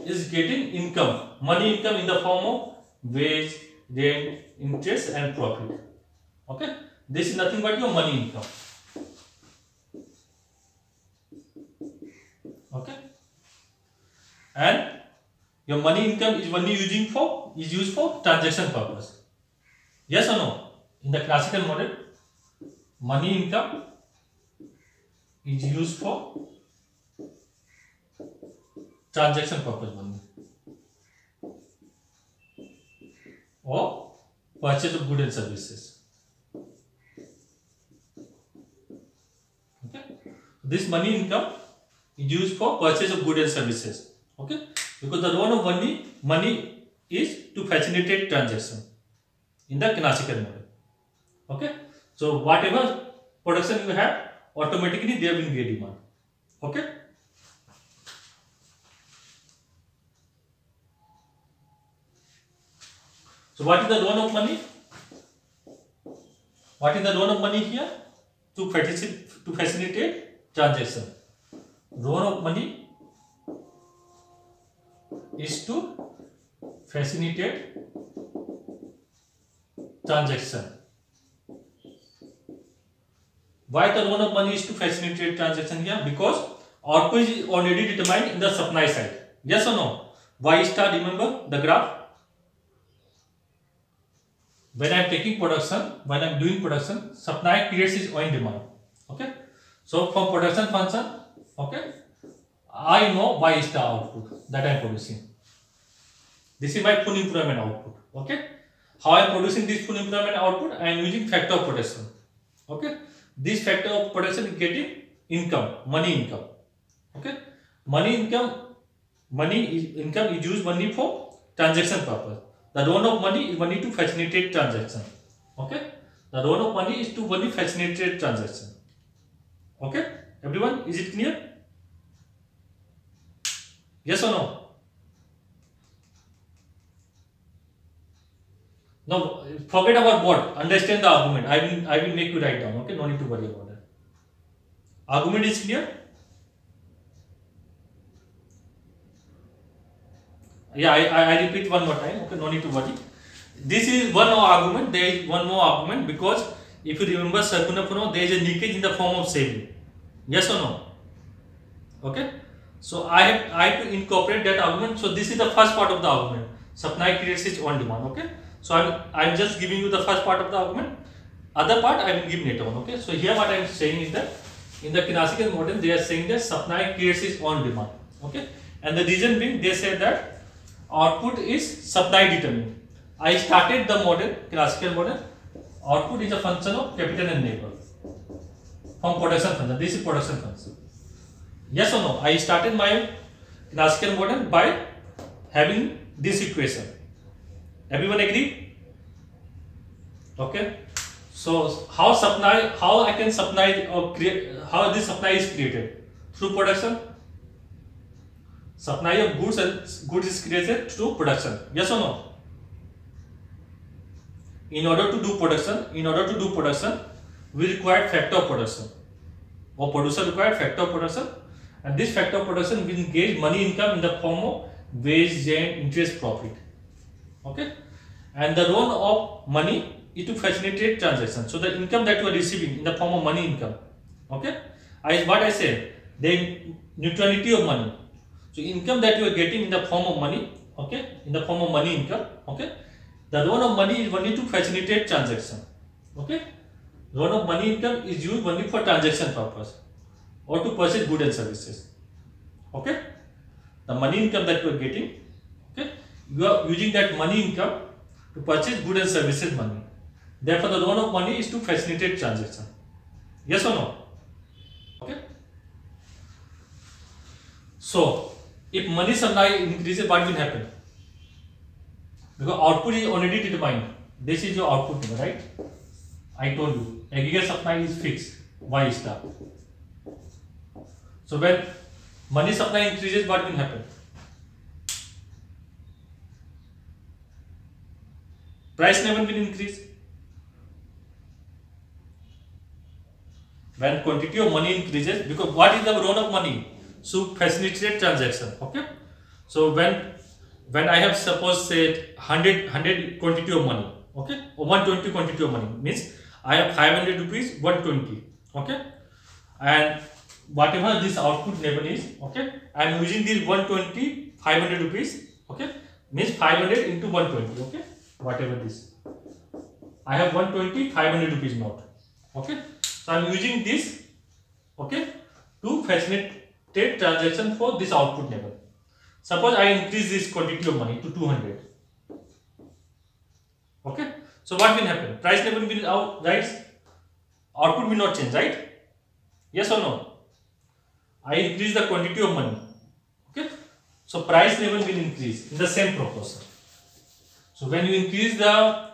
is getting income, money income in the form of wage, rent, interest and profit. Okay. This is nothing but your money income. Okay. And your money income is only used for transaction purpose. Yes or no? In the classical model, money income is used for transaction purpose only, or purchase of goods and services. Okay. This money income is used for purchase of goods and services. Okay. Because the role of money is to facilitate transaction in the classical model. Okay. So whatever production you have, automatically there will be a demand. Okay. So what is the loan of money? What is the loan of money here? To facilitate transaction. Loan of money is to facilitate transaction. Why the loan of money is to facilitate transaction here? Because output is already determined in the supply side. Yes or no? Y star, remember the graph? When I am taking production, when I am doing production, supply creates its own demand. Okay. So from production function, okay, I know Y star output that I am producing. This is my full employment output. Okay. How I am producing this full employment output? I am using factor of production. Okay. This factor of production is getting income, money income. Okay. Money income is used only for transaction purpose. The loan of money is only to facilitate transaction. Okay. The loan of money is to only facilitate transaction. Okay. Everyone, is it clear? Yes or no? Now forget about what. Understand the argument. I will make you write down. Okay. No need to worry about that. Argument is clear. Yeah, I repeat one more time. Okay, no need to worry. This is one more argument. There is one more argument because if you remember Sarkunapuno, there is a leakage in the form of saving. Yes or no? Okay. So I have to incorporate that argument. So this is the first part of the argument. Supply creates its own demand. Okay. So I'm just giving you the first part of the argument. Other part I will give later on. Okay. So here what I am saying is that in the classical model they are saying that supply creates its own demand. Okay. And the reason being they say that output is supply determined. I started the model, classical model. Output is a function of capital and labor from production function. This is production function. Yes or no? I started my classical model by having this equation. Everyone agree? Okay. So how I can supply or create, how this supply is created? Through production. Supply of goods is created through production. Yes or no? In order to do production, we require factor of production. Or producer required factor of production, and this factor of production will engage money income in the form of wage and interest profit. Okay, and the loan of money is to facilitate transaction. So the income that you are receiving in the form of money income. Okay, what I said, the neutrality of money. So income that you are getting in the form of money, okay, in the form of money income, okay. The loan of money is only to facilitate transaction, okay. Loan of money income is used only for transaction purpose or to purchase goods and services, okay. The money income that you are getting, okay, you are using that money income to purchase goods and services money. Therefore, the loan of money is to facilitate transaction. Yes or no? Okay. So, if money supply increases, what will happen? Because output is already determined. This is your output, right? I told you, aggregate supply is fixed, Y star. So when money supply increases, what will happen? Price level will increase. When quantity of money increases, because what is the loan of money? So facilitate transaction. Okay. So when I have suppose say 100 quantity of money, okay, or 120 quantity of money, means I have 500 rupees, 120, okay, and whatever this output level is, okay, I am using this 120, 500 rupees, okay, means 500 into 120, okay, whatever this, I have 120, 500 rupees note, okay, so I am using this, okay, to facilitate transaction for this output level. Suppose I increase this quantity of money to 200, okay. So what will happen? Price level will rise, output will not change, right? Yes or no? I increase the quantity of money, okay. So price level will increase in the same proportion. So when you increase the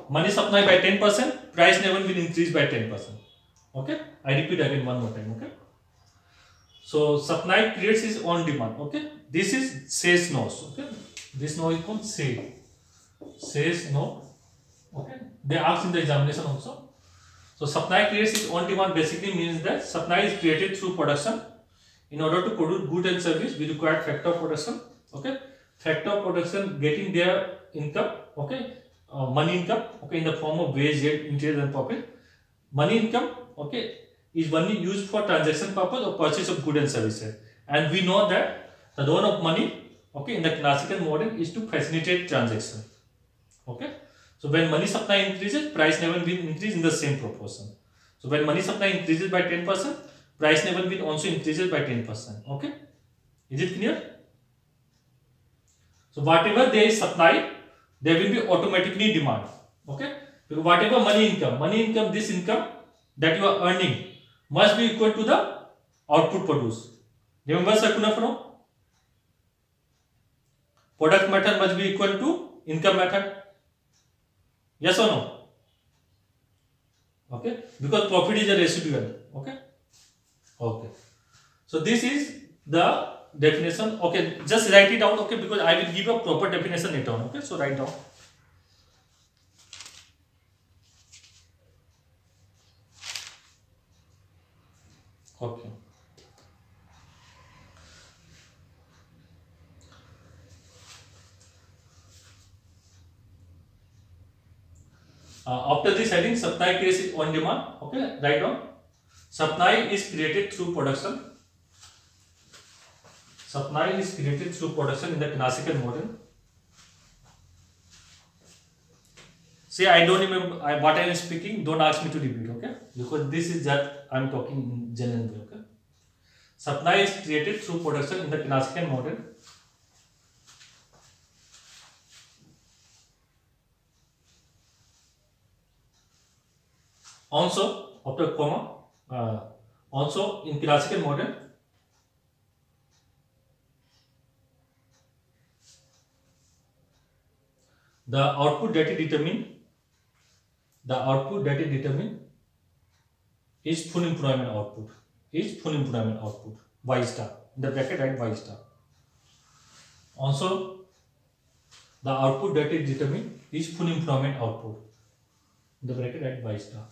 money supply by 10%, price level will increase by 10%. Okay. I repeat again one more time. Okay. So supply creates its own demand. Okay. This is sales noise. Okay. This noise is called sale. says no. Okay, they ask in the examination also. So supply creates its on demand basically means that supply is created through production. In order to produce good and service, we require factor of production. Okay, factor of production getting their income. Okay, money income. Okay, in the form of wage, rate, interest, and profit. Money income. Okay, is money used for transaction purpose or purchase of goods and services. And we know that the role of money, okay, in the classical model is to facilitate transaction. Okay, so when money supply increases, price level will increase in the same proportion. So when money supply increases by 10%, price level will also increases by 10%. Okay, is it clear? So whatever there is supply, there will be automatically demand. Okay, because whatever money income, this income that you are earning must be equal to the output produced. Remember circular flow? Product method must be equal to income method. Yes or no? Okay, because profit is a residual. Okay, okay. So this is the definition. Okay, just write it down. Okay, because I will give a proper definition later on. Okay, so write down. Okay. After this heading, supply creates its on demand. Okay, write down. Supply is created through production. Supply is created through production in the classical model. See, I don't remember what I am speaking. Don't ask me to repeat, okay? Because this is that I am talking in general way, okay? Supply is created through production in the classical model. Also, after comma, also in classical model, the output that is determined is full employment output. Y star. In the bracket write Y star. Also, the output that is determined is full employment output. In the bracket write Y star.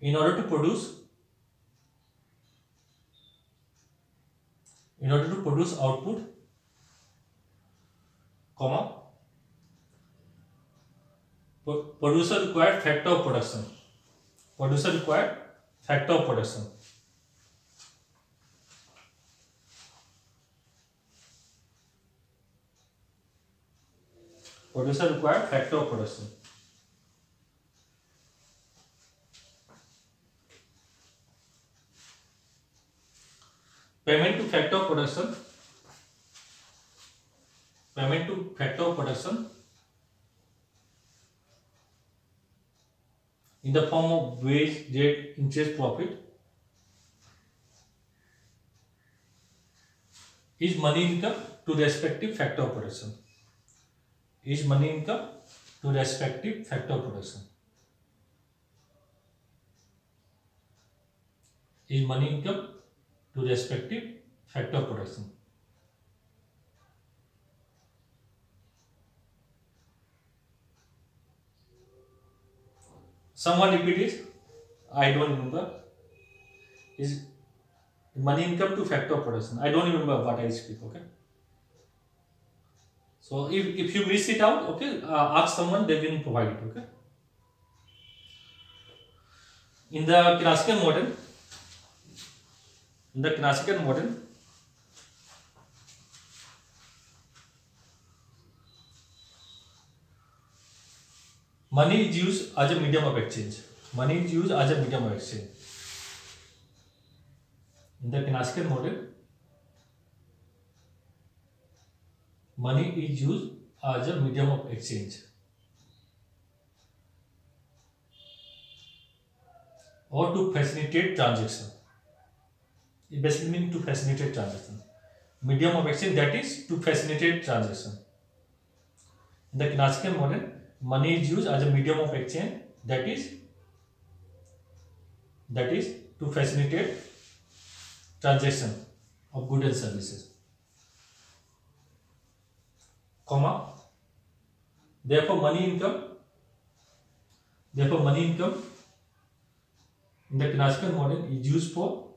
In order to produce output, comma, producer required factor of production. Producer required factor of production. Producer required factor of production. Payment to factor of production. Payment to factor of production in the form of wage, rate, interest, profit is money income to respective factor of production. Is money income to respective factor of production. Is money income to respective factor of production. Someone repeat it. I don't remember. Is money income to factor of production. I don't remember what I speak. Okay. So if you miss it out, okay, ask someone. They will provide it. Okay. In the classical model, money is used as a medium of exchange. Money is used as a medium of exchange. In the classical model, money is used as a medium of exchange or to facilitate transaction. It basically means to facilitate transaction. Medium of exchange, that is to facilitate transaction. In the classical model, money is used as a medium of exchange, that is to facilitate transaction of goods and services. comma. Therefore money income in the classical model is used for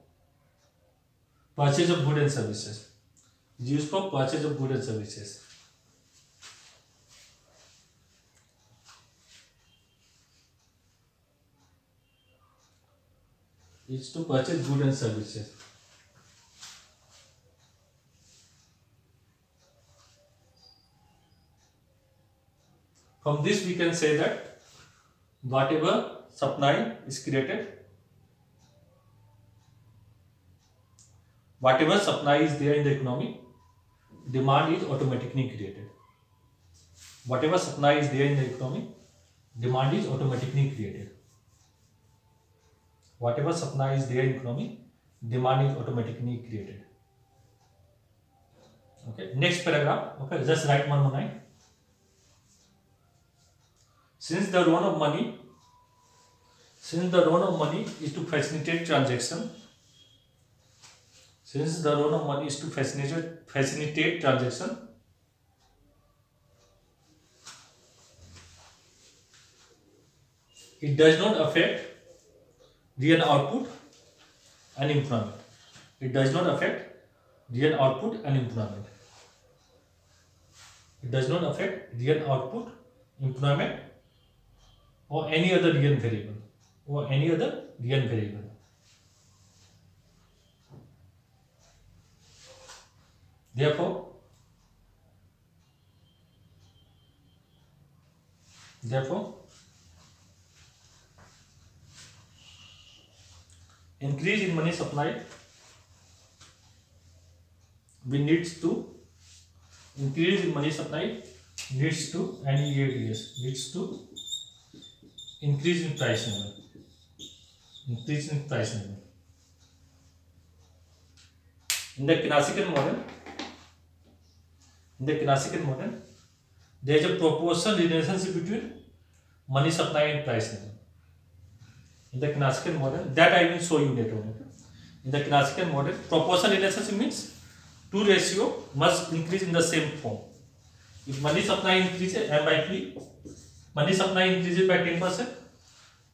purchase of goods and services. Is to purchase goods and services. From this we can say that whatever supply is there in the economy, demand is automatically created. Whatever supply is there in the economy, demand is automatically created. Whatever supply is there in economy, demand is automatically created. Okay, next paragraph. Okay, just write one more line. Since the role of money is to facilitate transaction, it does not affect real output and employment. It does not affect real output and employment. Or any other real variable. Therefore, increase in money supply needs to increase in price level. In the classical model, there is a proportional relationship between money supply and price level. In the classical model, that I will show you later on. In the classical model, proportional relationship means two ratio must increase in the same form. If money supply increases money supply increases by 10%,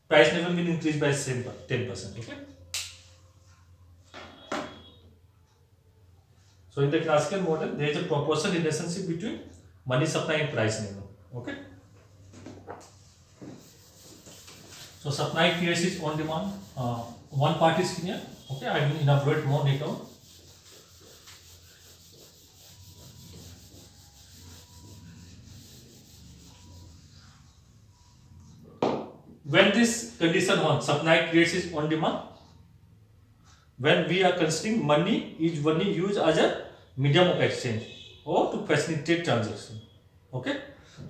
price level will increase by same 10%. Okay. So in the classical model, there is a proportional relationship between money supply and price level. Okay. So supply creates on demand. One part is clear. Okay, I will elaborate more later on. When this condition on supply creates on demand, when we are considering money is only used as a medium of exchange or to facilitate transaction. Okay,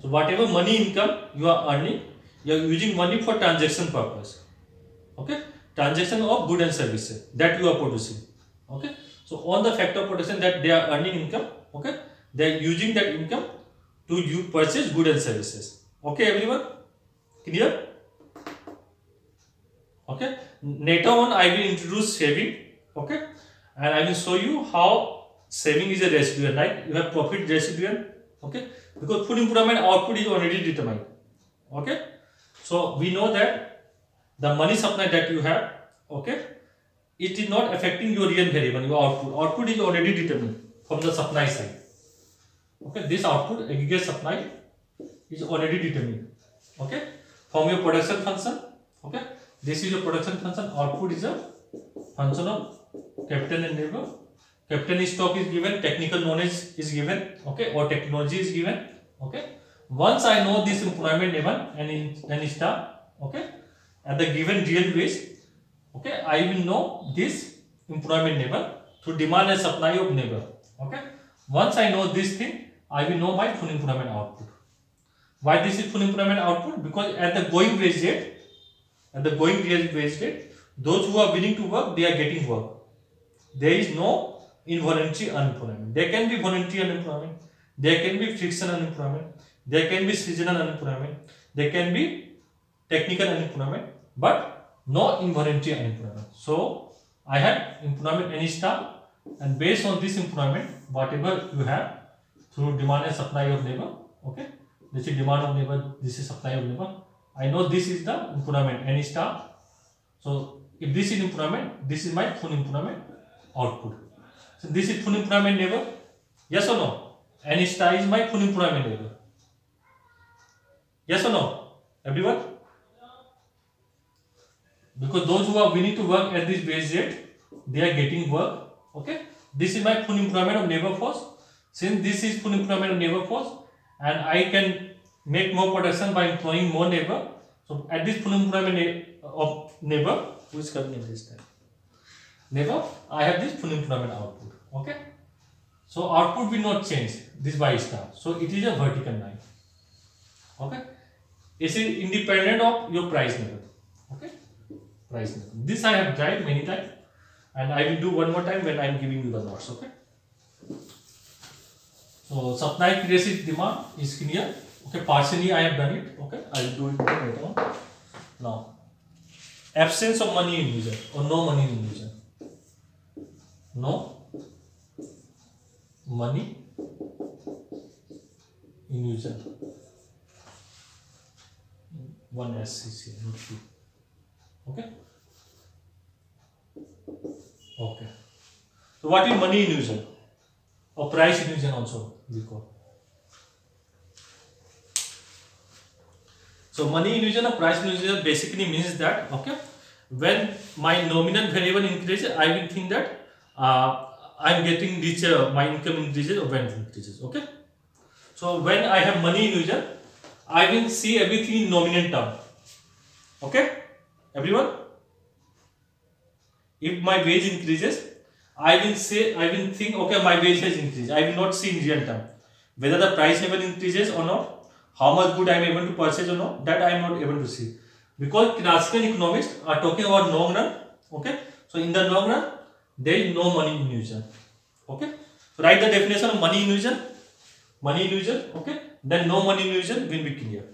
so whatever money income you are earning, you are using money for transaction purpose. Okay, transaction of goods and services that you are producing. Okay, so on the factor of production that they are earning income. Okay, they are using that income to purchase goods and services. Okay, everyone, clear? Okay, later on I will introduce saving. Okay, and I will show you how saving is a residual. Like you have profit residual. Okay, because full employment output is already determined. Okay, so we know that the money supply that you have, okay, it is not affecting your real variable, your output. Output is already determined from the supply side. Okay, this output aggregate supply is already determined. Okay, from your production function. Okay, this is your production function. Output is a function of capital and labor. Capital stock is given, technical knowledge is given, okay, or technology is given. Okay, once I know this employment level and star, okay, at the given real wage, okay, I will know this employment level through demand and supply of labor. Okay, once I know this thing, I will know my full employment output. Why this is full employment output? Because at the going wage rate, those who are willing to work, they are getting work. There is no involuntary unemployment. There can be voluntary unemployment, there can be frictional unemployment, there can be seasonal unemployment, there can be technical unemployment, but no involuntary unemployment. So I had employment any star, and based on this employment, whatever you have through demand and supply of labor. Okay, this is demand of labor, this is supply of labor. I know this is the employment N star. So if this is employment, this is my full employment output. So this is full employment labor. Yes or no? N star is my full employment labor. Yes or no, everyone? Because those who are willing to work at this wage rate, they are getting work. Okay, this is my full employment of labor force. Since this is full employment of labor force, and I can make more production by employing more labor, so at this full employment of labor, who is coming in this time? Labor, I have this full employment output. Okay, so output will not change, this Y star. So it is a vertical line. Okay, it is independent of your price level. Okay, price level. This I have tried many times, and I will do one more time when I am giving you the notes. Okay. So supply creates demand is clear. Okay, partially I have done it. Okay, I will do it later on. Now, absence of money in user or no money in user. No money in user. One SCC, not two. Okay. Okay. So what is money in user? Or price illusion also we call. So money illusion or price illusion basically means that, okay, when my nominal variable increases, I will think that I am getting richer, my income increases or wealth increases. Okay. So when I have money illusion, I will see everything in nominal term. Okay, everyone. If my wage increases, I will think, okay, my wage has increased. I will not see in real term whether the price level increases or not, how much good I am able to purchase or not, that I am not able to see. Because classical economists are talking about long run. Okay, so in the long run, there is no money illusion. Okay, so write the definition of money illusion. Money illusion, okay, then no money illusion will be clear.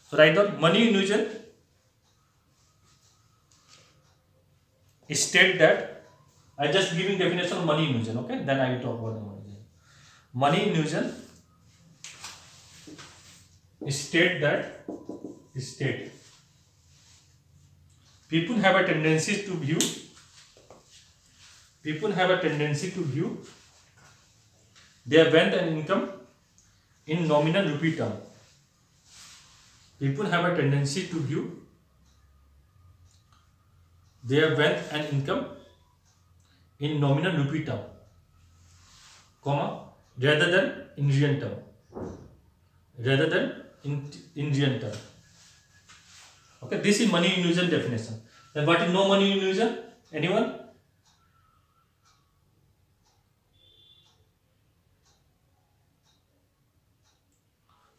So write down money illusion. State that I just giving definition of money illusion. Okay, then I will talk about the money illusion. Money illusion state that people have a tendency to view their wealth and income in nominal rupee term. People have a tendency to view their wealth and income in nominal rupee term, comma, rather than in real term. Okay, this is money illusion definition. Then what is no money illusion? Anyone?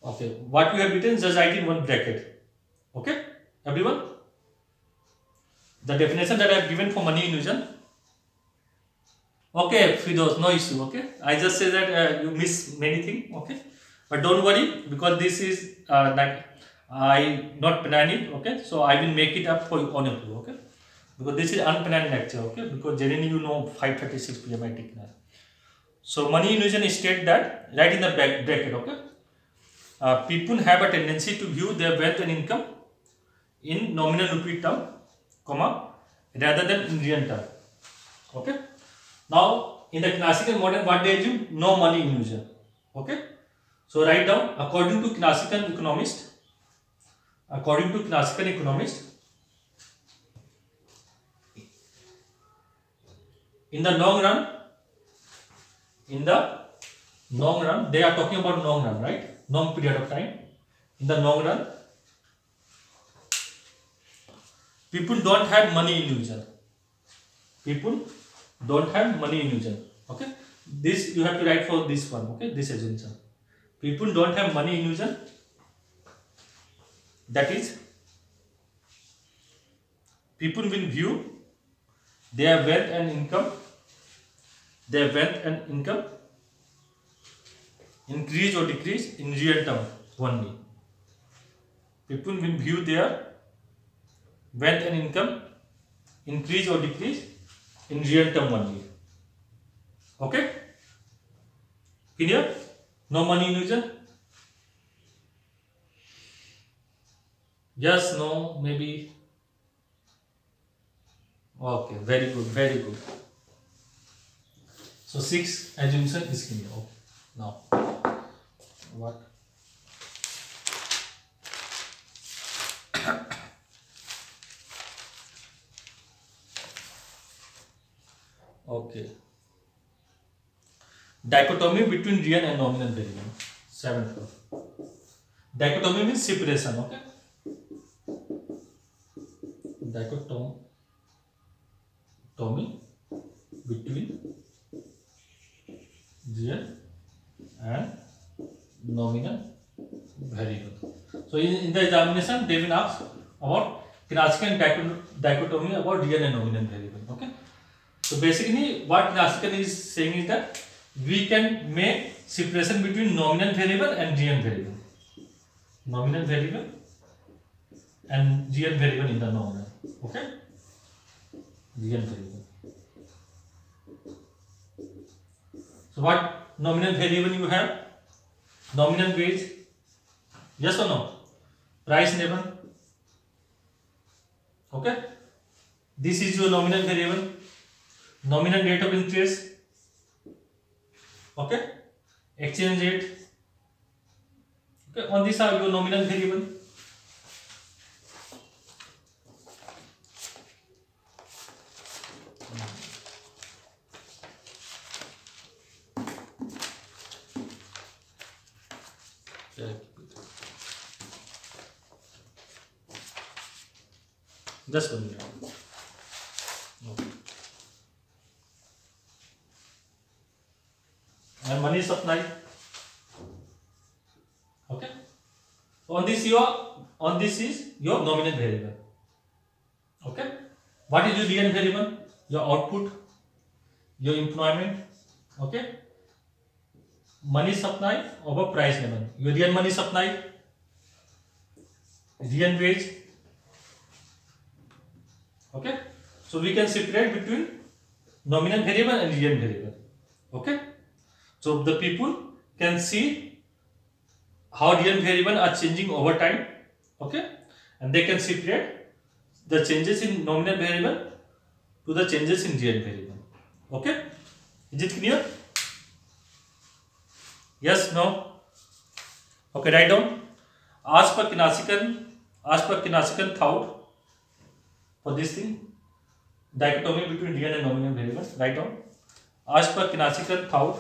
Okay, what we have written, just write in one bracket. Okay, everyone? The definition that I have given for money illusion. Okay, Fidos, no issue. Okay, I just say that you miss many things. Okay, but don't worry, because this is like I not plan it. Okay, so I will make it up for all of you. Okay, because this is unplanned lecture. Okay, because generally you know 5:36 p.m. I take that. So money illusion state that right in the bracket. Okay, people have a tendency to view their wealth and income in nominal rupee term, comma, rather than in real term. Okay. Now in the classical model, what they assume? No money illusion. Okay. So write down, according to classical economist, in the long run, they are talking about long run, right? Long period of time. In the long run, people don't have money illusion. Okay, this you have to write for this one. Okay, this assumption. People don't have money illusion. That is, people will view their wealth and income increase or decrease in real term only. People will view their wealth and income increase or decrease in real term only. Okay, clear? No money illusion? Yes, no, maybe. Okay, very good, very good. So 6 assumption is clear. Okay. Now what? Okay. Dichotomy between real and nominal variable. 7th. Dichotomy means separation. Okay. Dichotomy between real and nominal variable. So in the examination they will ask about Knassian dichotomy about real and nominal variable. Okay. So basically what Knassian is saying is that we can make separation between nominal variable and real variable. Nominal variable and real variable in the nominal. Okay. Real variable. So what nominal variable you have? Nominal wage. Yes or no? Price never. Okay. This is your nominal variable. Nominal rate of interest. Okay. Exchange rate. Okay. On these are your nominal variable. Just 1 minute. Okay. And money supply. Okay. On this is your nominal variable. Okay. What is your real variable? Your output, your employment. Okay. Money supply over price level. Your real money supply, real wage. Okay. So we can separate between nominal variable and real variable. Okay. So the people can see how real variable are changing over time. Okay. And they can separate the changes in nominal variable to the changes in real variable. Okay. Is it clear? Yes, no? Okay, write down. As per Knassian thought for this thing, dichotomy between real and nominal variable. Write down. As per Knassian thought,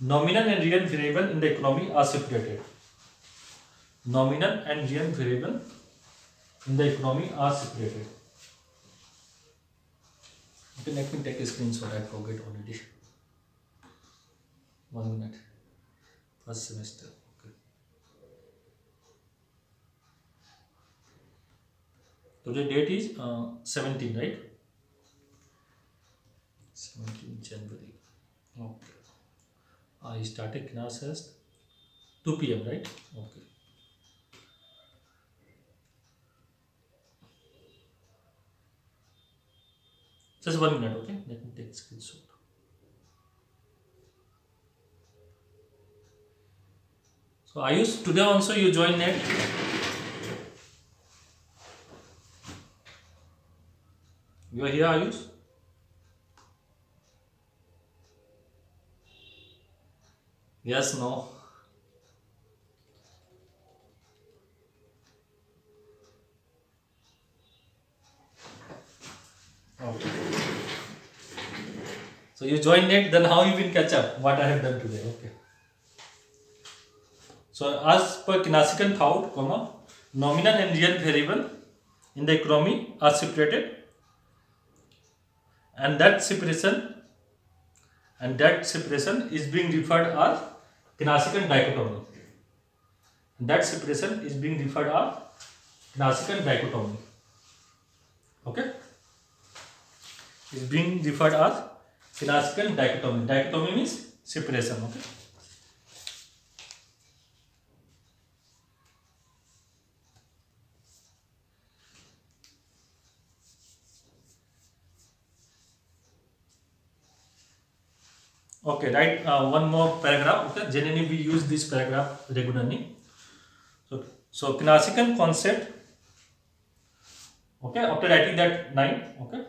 nominal and real variable in the economy are separated. Nominal and real variable in the economy are separated. Okay, let me take a screenshot. I forget already. 1 minute. First semester. Okay. Today date is 17, right? 17 January. Okay. I started class at 2 p.m. right? Okay. Just 1 minute, okay? Let me take screenshot. So Ayush, today also you join net. You are here, Ayush? Yes, no. Okay. So you join net, then how you will catch up what I have done today? Okay. So as per Knassian thought, nominal and real variable in the economy are separated, and that separation is being referred as Knassian dichotomy. That separation is being referred as Knassian dichotomy. Okay, is being referred as Knassian dichotomy. Dichotomy means separation. Okay. Okay, write one more paragraph. Okay, generally we use this paragraph regularly. So Keynesian concept. Okay, after writing that line, okay,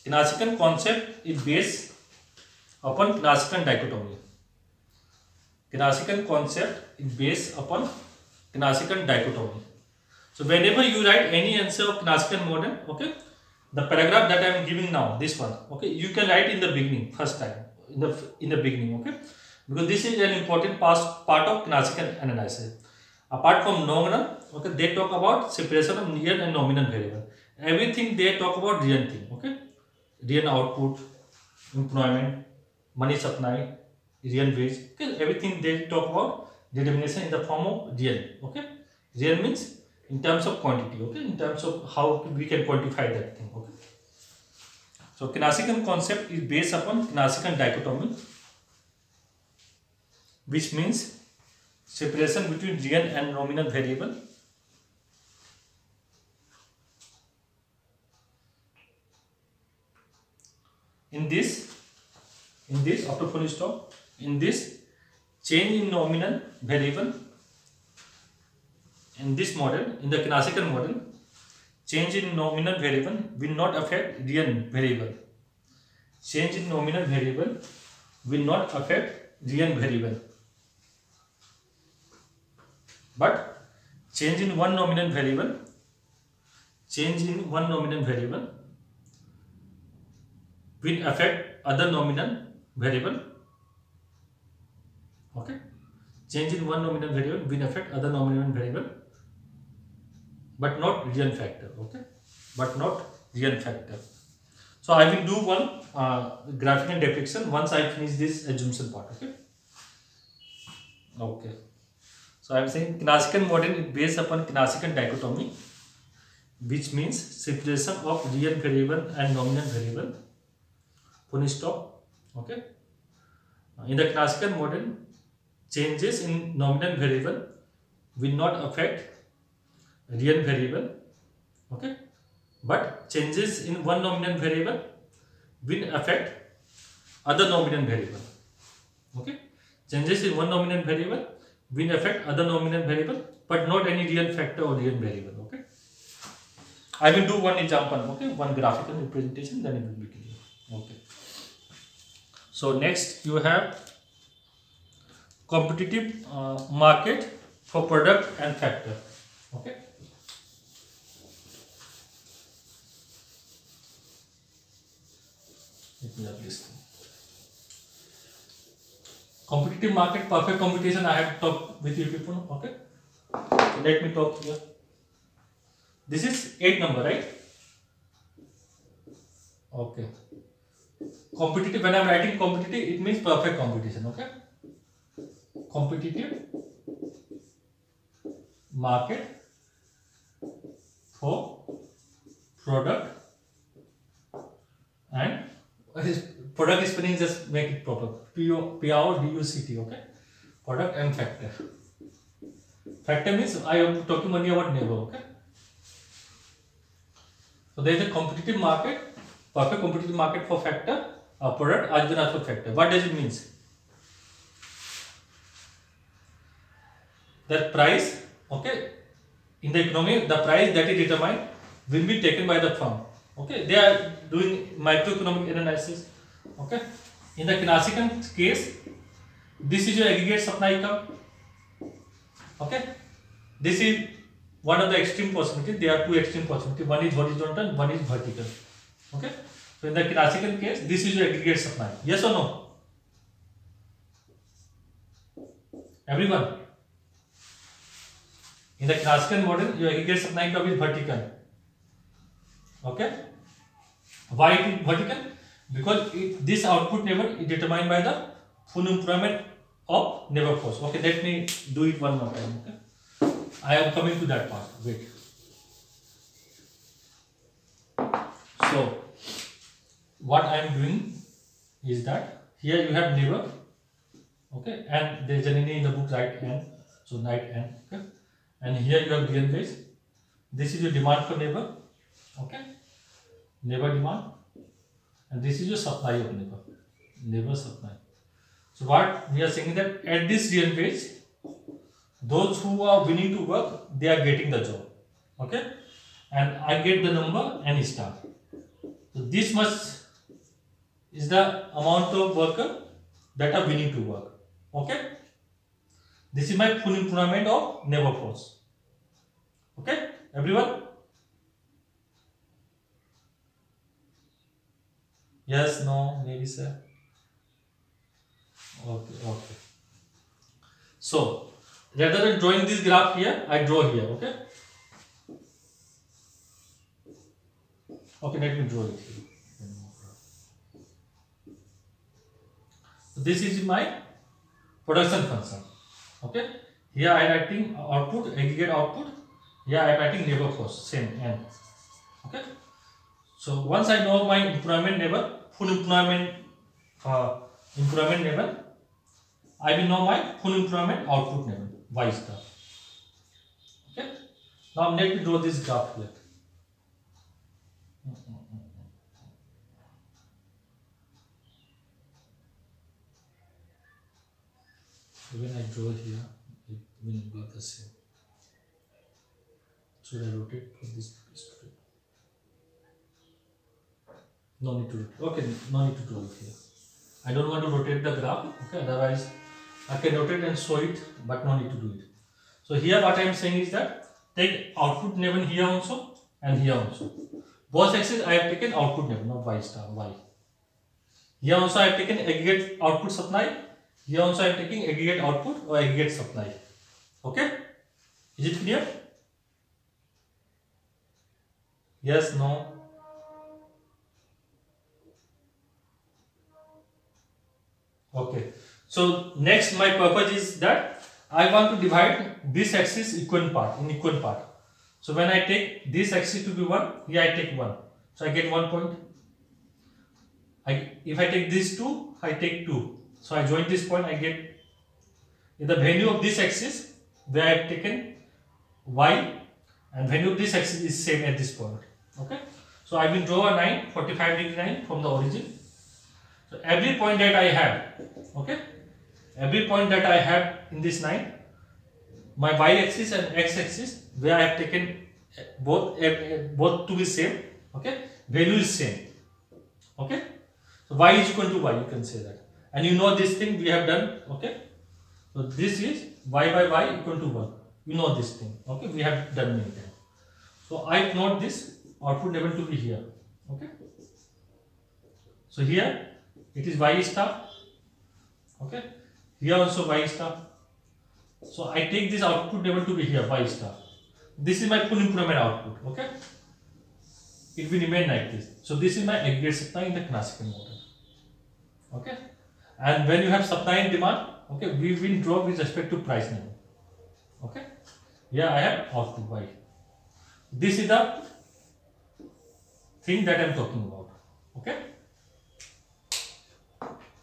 Keynesian concept is based upon Keynesian dichotomy. Keynesian concept is based upon Keynesian dichotomy. So whenever you write any answer of Keynesian model, okay, the paragraph that I am giving now, this one, okay, you can write in the beginning, first time, in the beginning, okay, because this is an important part of Keynesian analysis. Apart from nominal, okay, they talk about separation of real and nominal variable. Everything they talk about real thing, okay, real output, employment, money supply, real wage, okay, everything they talk about determination in the form of real, okay. Real means in terms of quantity, okay, in terms of how we can quantify that thing, okay. So Keynesian concept is based upon Keynesian dichotomy, which means separation between real and nominal variable. In this after full stop, in this change in nominal variable, in this model, in the Keynesian model, change in nominal variable will not affect real variable. Change in nominal variable will not affect real variable. But change in one nominal variable will affect other nominal variable. Okay, change in one nominal variable will affect other nominal variable, but not real factor. Okay, but not real factor. So I will do one graphical depiction once I finish this assumption part. Okay. Okay. So I am saying Keynesian model is based upon Keynesian dichotomy, which means separation of real variable and nominal variable. Full stop. Okay. In the Keynesian model, changes in nominal variable will not affect real variable. Okay. But changes in one nominal variable will affect other nominal variable. Okay. Changes in one nominal variable will affect other nominal variable, but not any real factor or real variable. Okay. I will do one example. Okay. One graphical representation, then it will be clear. Okay. So next you have competitive market for product and factor. Okay. Let me have this thing. Competitive market, perfect competition. I have talked with you people. Okay. So let me talk here. This is 8 number, right? Okay. Competitive. When I am writing competitive, it means perfect competition. Okay. Competitive market for product and product spelling, just make it proper. P-O-D-U-C-T. Okay. Product and factor. Factor means I am talking only about neighbor. Okay. So there is a competitive market, perfect competitive market for factor, product as well as for factor. What does it mean? That price, okay, in the economy, the price that is determined will be taken by the firm. Okay, they are doing microeconomic analysis. Okay, in the Keynesian case, this is your aggregate supply curve. Okay, this is one of the extreme possibilities. There are two extreme possibilities. One is horizontal, one is vertical. Okay, so in the Keynesian case, this is your aggregate supply. Yes or no? Everyone. In the Keynesian model, your aggregate supply curve is vertical. Okay. Why it is vertical? Because this output level is determined by the full employment of labor force. Okay, let me do it one more time. Okay, I am coming to that part. Wait. So, what I am doing is that here you have labor. Okay, and there is generally in the book right hand. So right hand. Okay, and here you have real wage. This is your demand for labor. Okay, labor demand, and this is your supply of labor supply. So what we are saying that at this real wage, those who are willing to work, they are getting the job. Okay, and I get the number n star. So this much is the amount of worker that are willing to work. Okay, this is my full employment of labor force. Okay, everyone. Yes, no, maybe sir. Okay. So rather than drawing this graph here, I draw here. Okay. Okay, let me draw it here. So this is my production function. Okay. Here I am writing output, aggregate output. Here I am writing labor force, same n. Okay. So once I know my employment level, full employment level, I will know my full employment output level, y star. Okay. Now let me draw this graph here. When I draw here, it will be the same. Should I rotate for this? No need to rotate. Okay, no need to draw it here. I don't want to rotate the graph. Okay, otherwise I can rotate and show it, but no need to do it. So here what I am saying is that take output level here also and here also. Both axes I have taken output level, not y star, y. Here also I have taken aggregate output supply. Here also I am taking aggregate output or aggregate supply. Okay? Is it clear? Yes, no? Okay. So next my purpose is that I want to divide this axis in equal part. So when I take this axis to be 1, here I take 1. So I get 1 point. If I take this 2, I take 2. So I join this point, I get the value of this axis where I have taken y, and value of this axis is same at this point. Okay. So I will draw a line, 45 degree line from the origin. So every point that I have, okay, every point that I have in this line, my y axis and x axis where I have taken both to be same, okay, value is same. Okay. So y is equal to y, you can say that. And you know this thing we have done, okay. So this is y by y equal to 1. You know this thing, okay. We have done many times. So I note this output level to be here, okay. So here it is y star, okay. Here also y star. So I take this output level to be here, y star. This is my full employment output, okay. It will remain like this. So this is my aggregate supply in the classical model, okay. And when you have supply and demand, okay, we will draw with respect to price level, okay. Here I have output y. This is the thing that I am talking about, okay.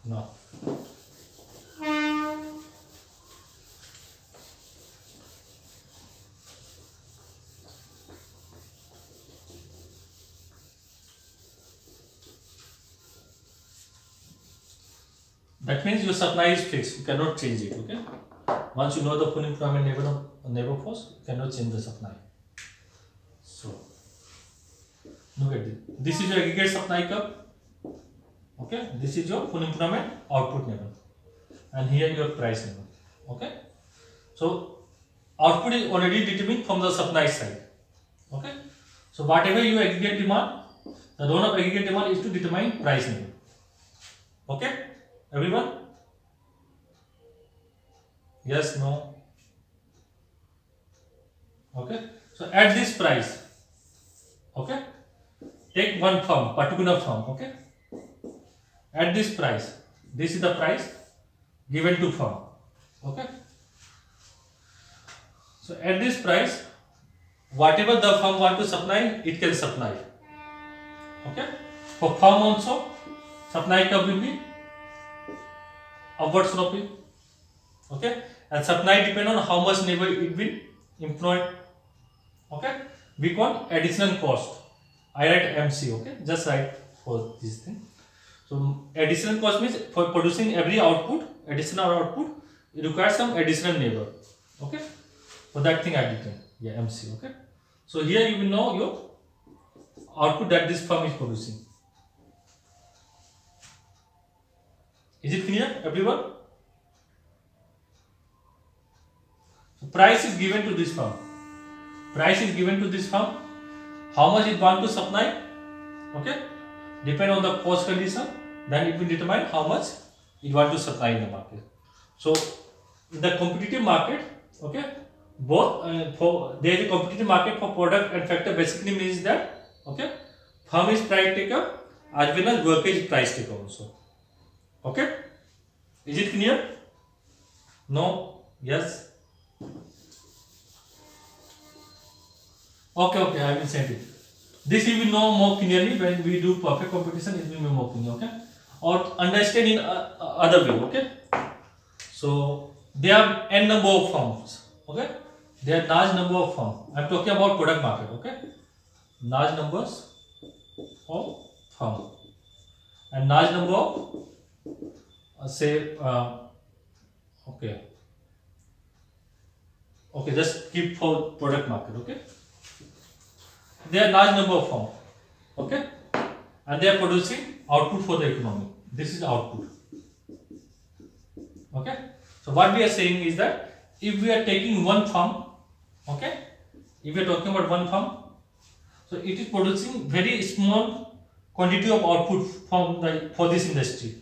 Now that means your supply is fixed, you cannot change it, okay. Once you know the full employment level of labor force, you cannot change the supply. So look at this. This is your aggregate supply curve, okay. This is your full employment output level, and here your price level, okay. So output is already determined from the supply side, okay. So whatever you aggregate demand, the role of aggregate demand is to determine price level, okay. Everyone? Yes, no? Okay. So at this price, okay, take one firm, particular firm, okay. At this price, this is the price given to firm, okay. So at this price, whatever the firm want to supply, it can supply, okay. For firm also, supply curve will be upward sloping, okay, and supply depend on how much labor it will employ, okay. We call additional cost. I write MC, okay, just write for this thing. So additional cost means for producing every output, additional output, it requires some additional labor. Okay. For that thing I written. Yeah, MC. Okay. So here you will know your output that this firm is producing. Is it clear, everyone? So price is given to this firm. Price is given to this firm. How much it want to supply? Okay. Depend on the cost condition, then it will determine how much it want to supply in the market. So in the competitive market, okay, both there is a competitive market for product and factor. Basically means that, okay, firm is price taker as well as worker is price taker also. Okay, is it clear? No? Yes? Okay, I will send it. This you will know more clearly when we do perfect competition. It will be more clear. Okay, or understand in other way. Okay, so there are n number of firms. Okay, there are large number of firms. I am talking about product market. Okay, large numbers of firms and large number of okay, just keep for product market. Okay, there are large number of firms. Okay, and they are producing output for the economy. This is output. Okay, so what we are saying is that if we are taking one firm, okay, if we are talking about one firm, so it is producing very small quantity of output for this industry.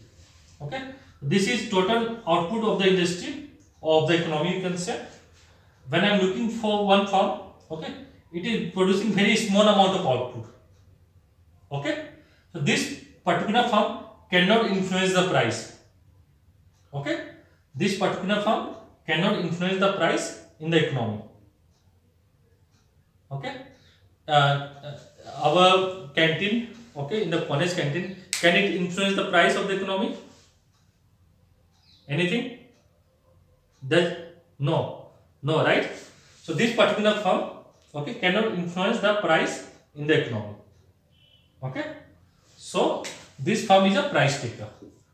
Okay, this is total output of the industry of the economy, you can say. When I am looking for one firm, okay, it is producing very small amount of output. Okay, so this particular firm cannot influence the price. Okay, this particular firm cannot influence the price in the economy. Okay, our canteen, okay, in the college canteen, can it influence the price of the economy? Anything? That no, right? So this particular firm, okay, cannot influence the price in the economy. Okay, so this firm is a price taker.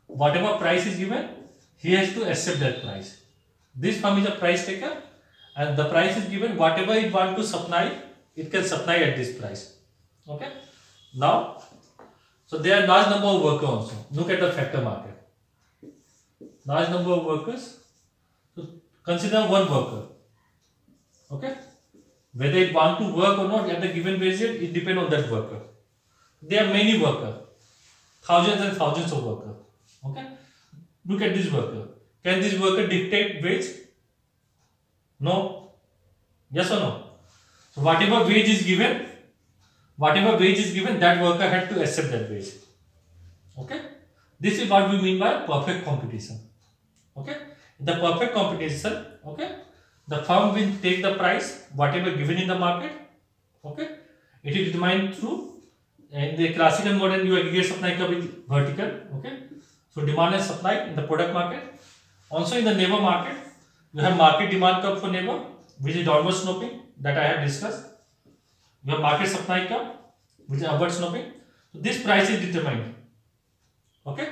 Whatever price is given, he has to accept that price. This firm is a price taker, and the price is given. Whatever it want to supply, it can supply at this price. Okay. Now, so there are large number of workers also. Look at the factor market. Large number of workers. So consider one worker. Okay. Whether it want to work or not at the given wage rate, it depends on that worker. There are many workers, thousands and thousands of workers. Okay. Look at this worker. Can this worker dictate wage? No. Yes or no? So whatever wage is given, that worker had to accept that wage. Okay. This is what we mean by perfect competition. Okay. In the perfect competition, okay, the firm will take the price whatever given in the market. Okay. It is determined through, in the classical model, you aggregate supply curve is vertical. Okay. So demand and supply in the product market. Also in the neighbor market, you have market demand curve for neighbor, which is downward sloping, that I have discussed. You have market supply curve, which is upward sloping. So this price is determined. Okay.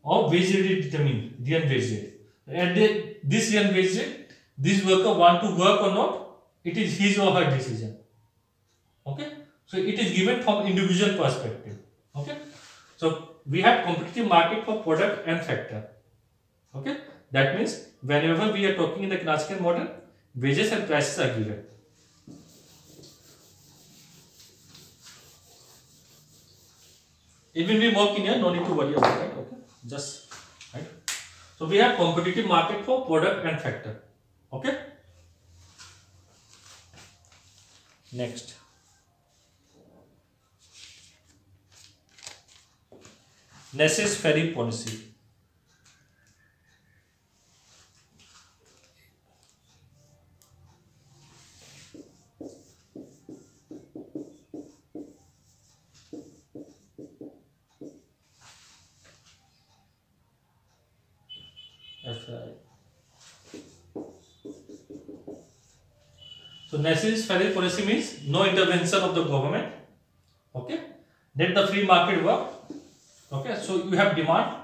Or wage rate is determined, real wage rate. At this real wage rate, this worker want to work or not, it is his or her decision. Okay. So it is given from individual perspective. Okay. So we have competitive market for product and factor. Okay. That means whenever we are talking in the classical model, wages and prices are given. It will be more clear, no need to worry about that. Okay. Just right. So we have competitive market for product and factor. Okay. Next. Laissez-faire policy. So laissez-faire policy means no intervention of the government. Okay. Let the free market work. Okay, so you have demand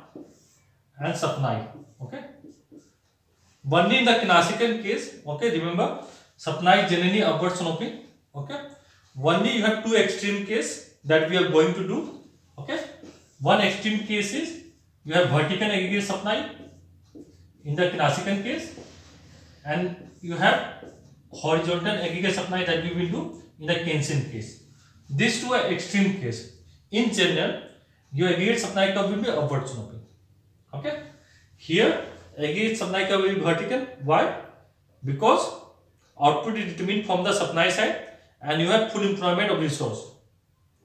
and supply. Okay, only in the Keynesian case, okay, remember supply is generally upward sloping. Okay, only you have two extreme case that we are going to do. Okay, one extreme case is you have vertical aggregate supply in the Keynesian case, and you have horizontal aggregate supply that we will do in the Keynesian case. These two are extreme case. In general, your aggregate supply curve will be upward sloping. Okay, here aggregate supply curve will be vertical. Why? Because output is determined from the supply side, and you have full employment of resource.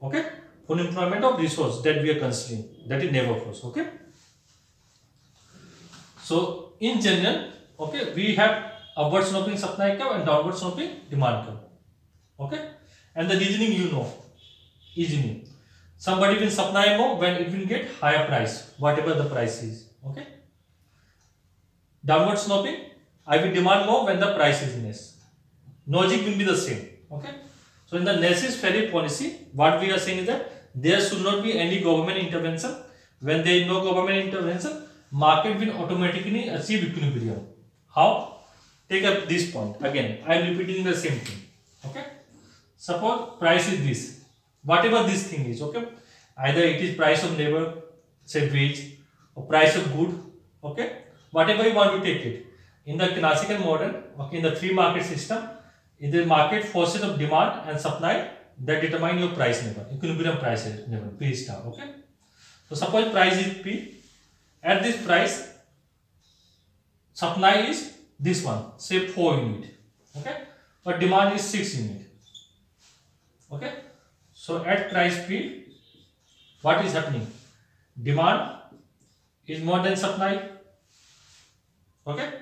Okay, full employment of resource that we are considering, that is never force. Okay, so in general, okay, we have upward sloping supply curve and downward sloping demand curve. Okay, and the reasoning you know easily. Somebody will supply more when it will get higher price, whatever the price is. Okay, downward sloping, I will demand more when the price is less. Logic will be the same. Okay, so in the laissez-faire policy, what we are saying is that there should not be any government intervention. When there is no government intervention, market will automatically achieve equilibrium. How? Take up this point again. I am repeating the same thing. Okay, suppose price is this, whatever this thing is. Okay, either it is price of labor, say wage, or price of good. Okay, whatever you want to take it. In the classical model, okay, in the free market system, in the market forces of demand and supply that determine your price level, equilibrium price level, P star. Okay, so suppose price is P. At this price, supply is this one, say 4 unit. Okay, but demand is 6 unit. Okay, so at price P, what is happening? Demand is more than supply. Okay,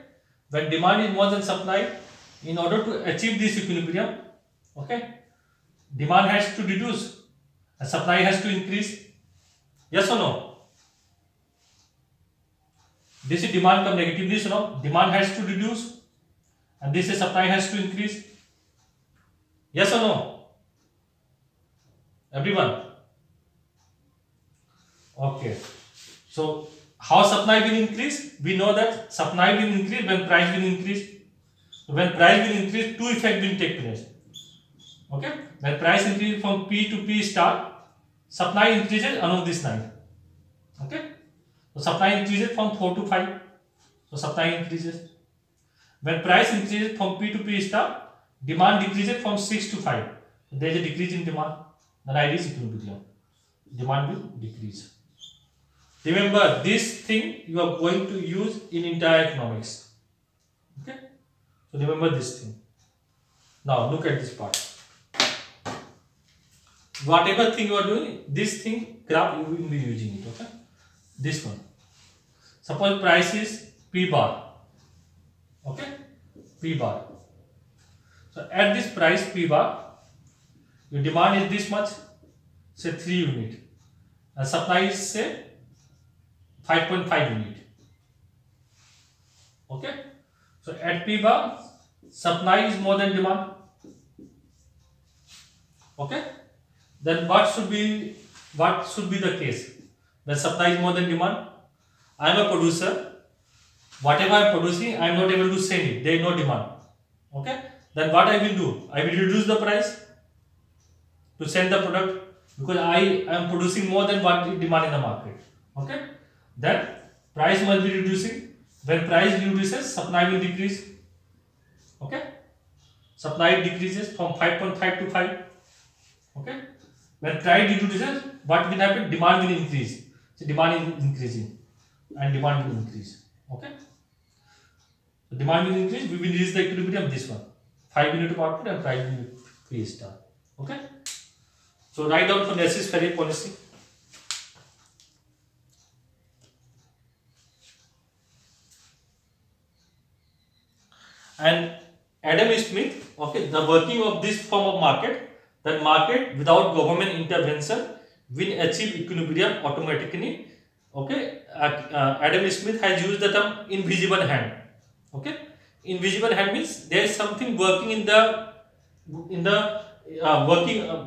when demand is more than supply, in order to achieve this equilibrium, okay, demand has to reduce and supply has to increase. Yes or no? This is demand come negatively, so no, demand has to reduce and this is supply has to increase. Yes or no? Everyone? Okay. So how supply will increase? We know that supply will increase when price will increase. When price will increase, two effects will take place. Okay? When price increases from P to P star, supply increases along this line. Okay? So supply increases from 4 to 5. So supply increases. When price increases from P to P star, demand decreases from 6 to 5. So there is a decrease in demand. The idea is equilibrium. Demand will decrease. Remember, this thing you are going to use in entire economics. Okay? So remember this thing. Now look at this part. Whatever thing you are doing, this thing graph you will be using it. Okay? This one. Suppose price is P bar. Okay? P bar. So at this price P bar, your demand is this much, say 3 unit, and supply is say 5.5 unit. Okay? So at P bar, supply is more than demand. Okay? Then what should be the case? When supply is more than demand, I am a producer. Whatever I am producing, I am not able to sell it. There is no demand. Okay? Then what I will do? I will reduce the price to sell the product because I am producing more than what is demand in the market. Okay? Then price must be reducing. When price reduces, supply will decrease. Okay? Supply decreases from 5.5 to 5. Okay? When price reduces, what will happen? Demand will increase. So demand is increasing and demand will increase. Okay? So demand will increase, we will reach the equilibrium this one. 5 unit of output and price will P star. Okay? So write down for laissez-faire policy. And Adam Smith, okay, the working of this form of market, that market without government intervention will achieve equilibrium automatically. Okay, Adam Smith has used the term invisible hand. Okay, invisible hand means there is something working in the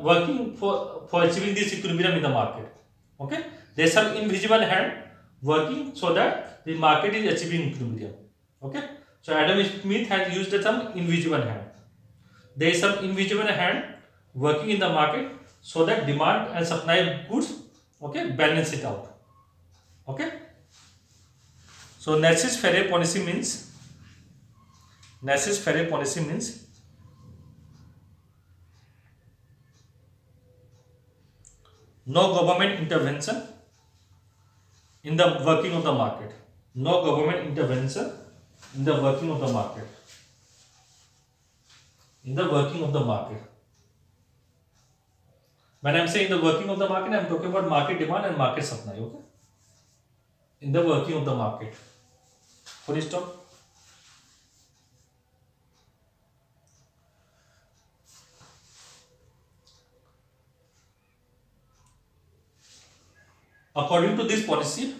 working for achieving this equilibrium in the market. Okay, There is some invisible hand working so that the market is achieving equilibrium. Okay. So Adam Smith has used the term invisible hand. There is some invisible hand working in the market so that demand and supply of goods, okay, balance it out. Okay. So Nash-Farey policy means no government intervention in the working of the market. No government intervention in the working of the market. In the working of the market. When I am saying the working of the market, I am talking about market demand and market supply. Okay. In the working of the market. Full stop. According to this policy,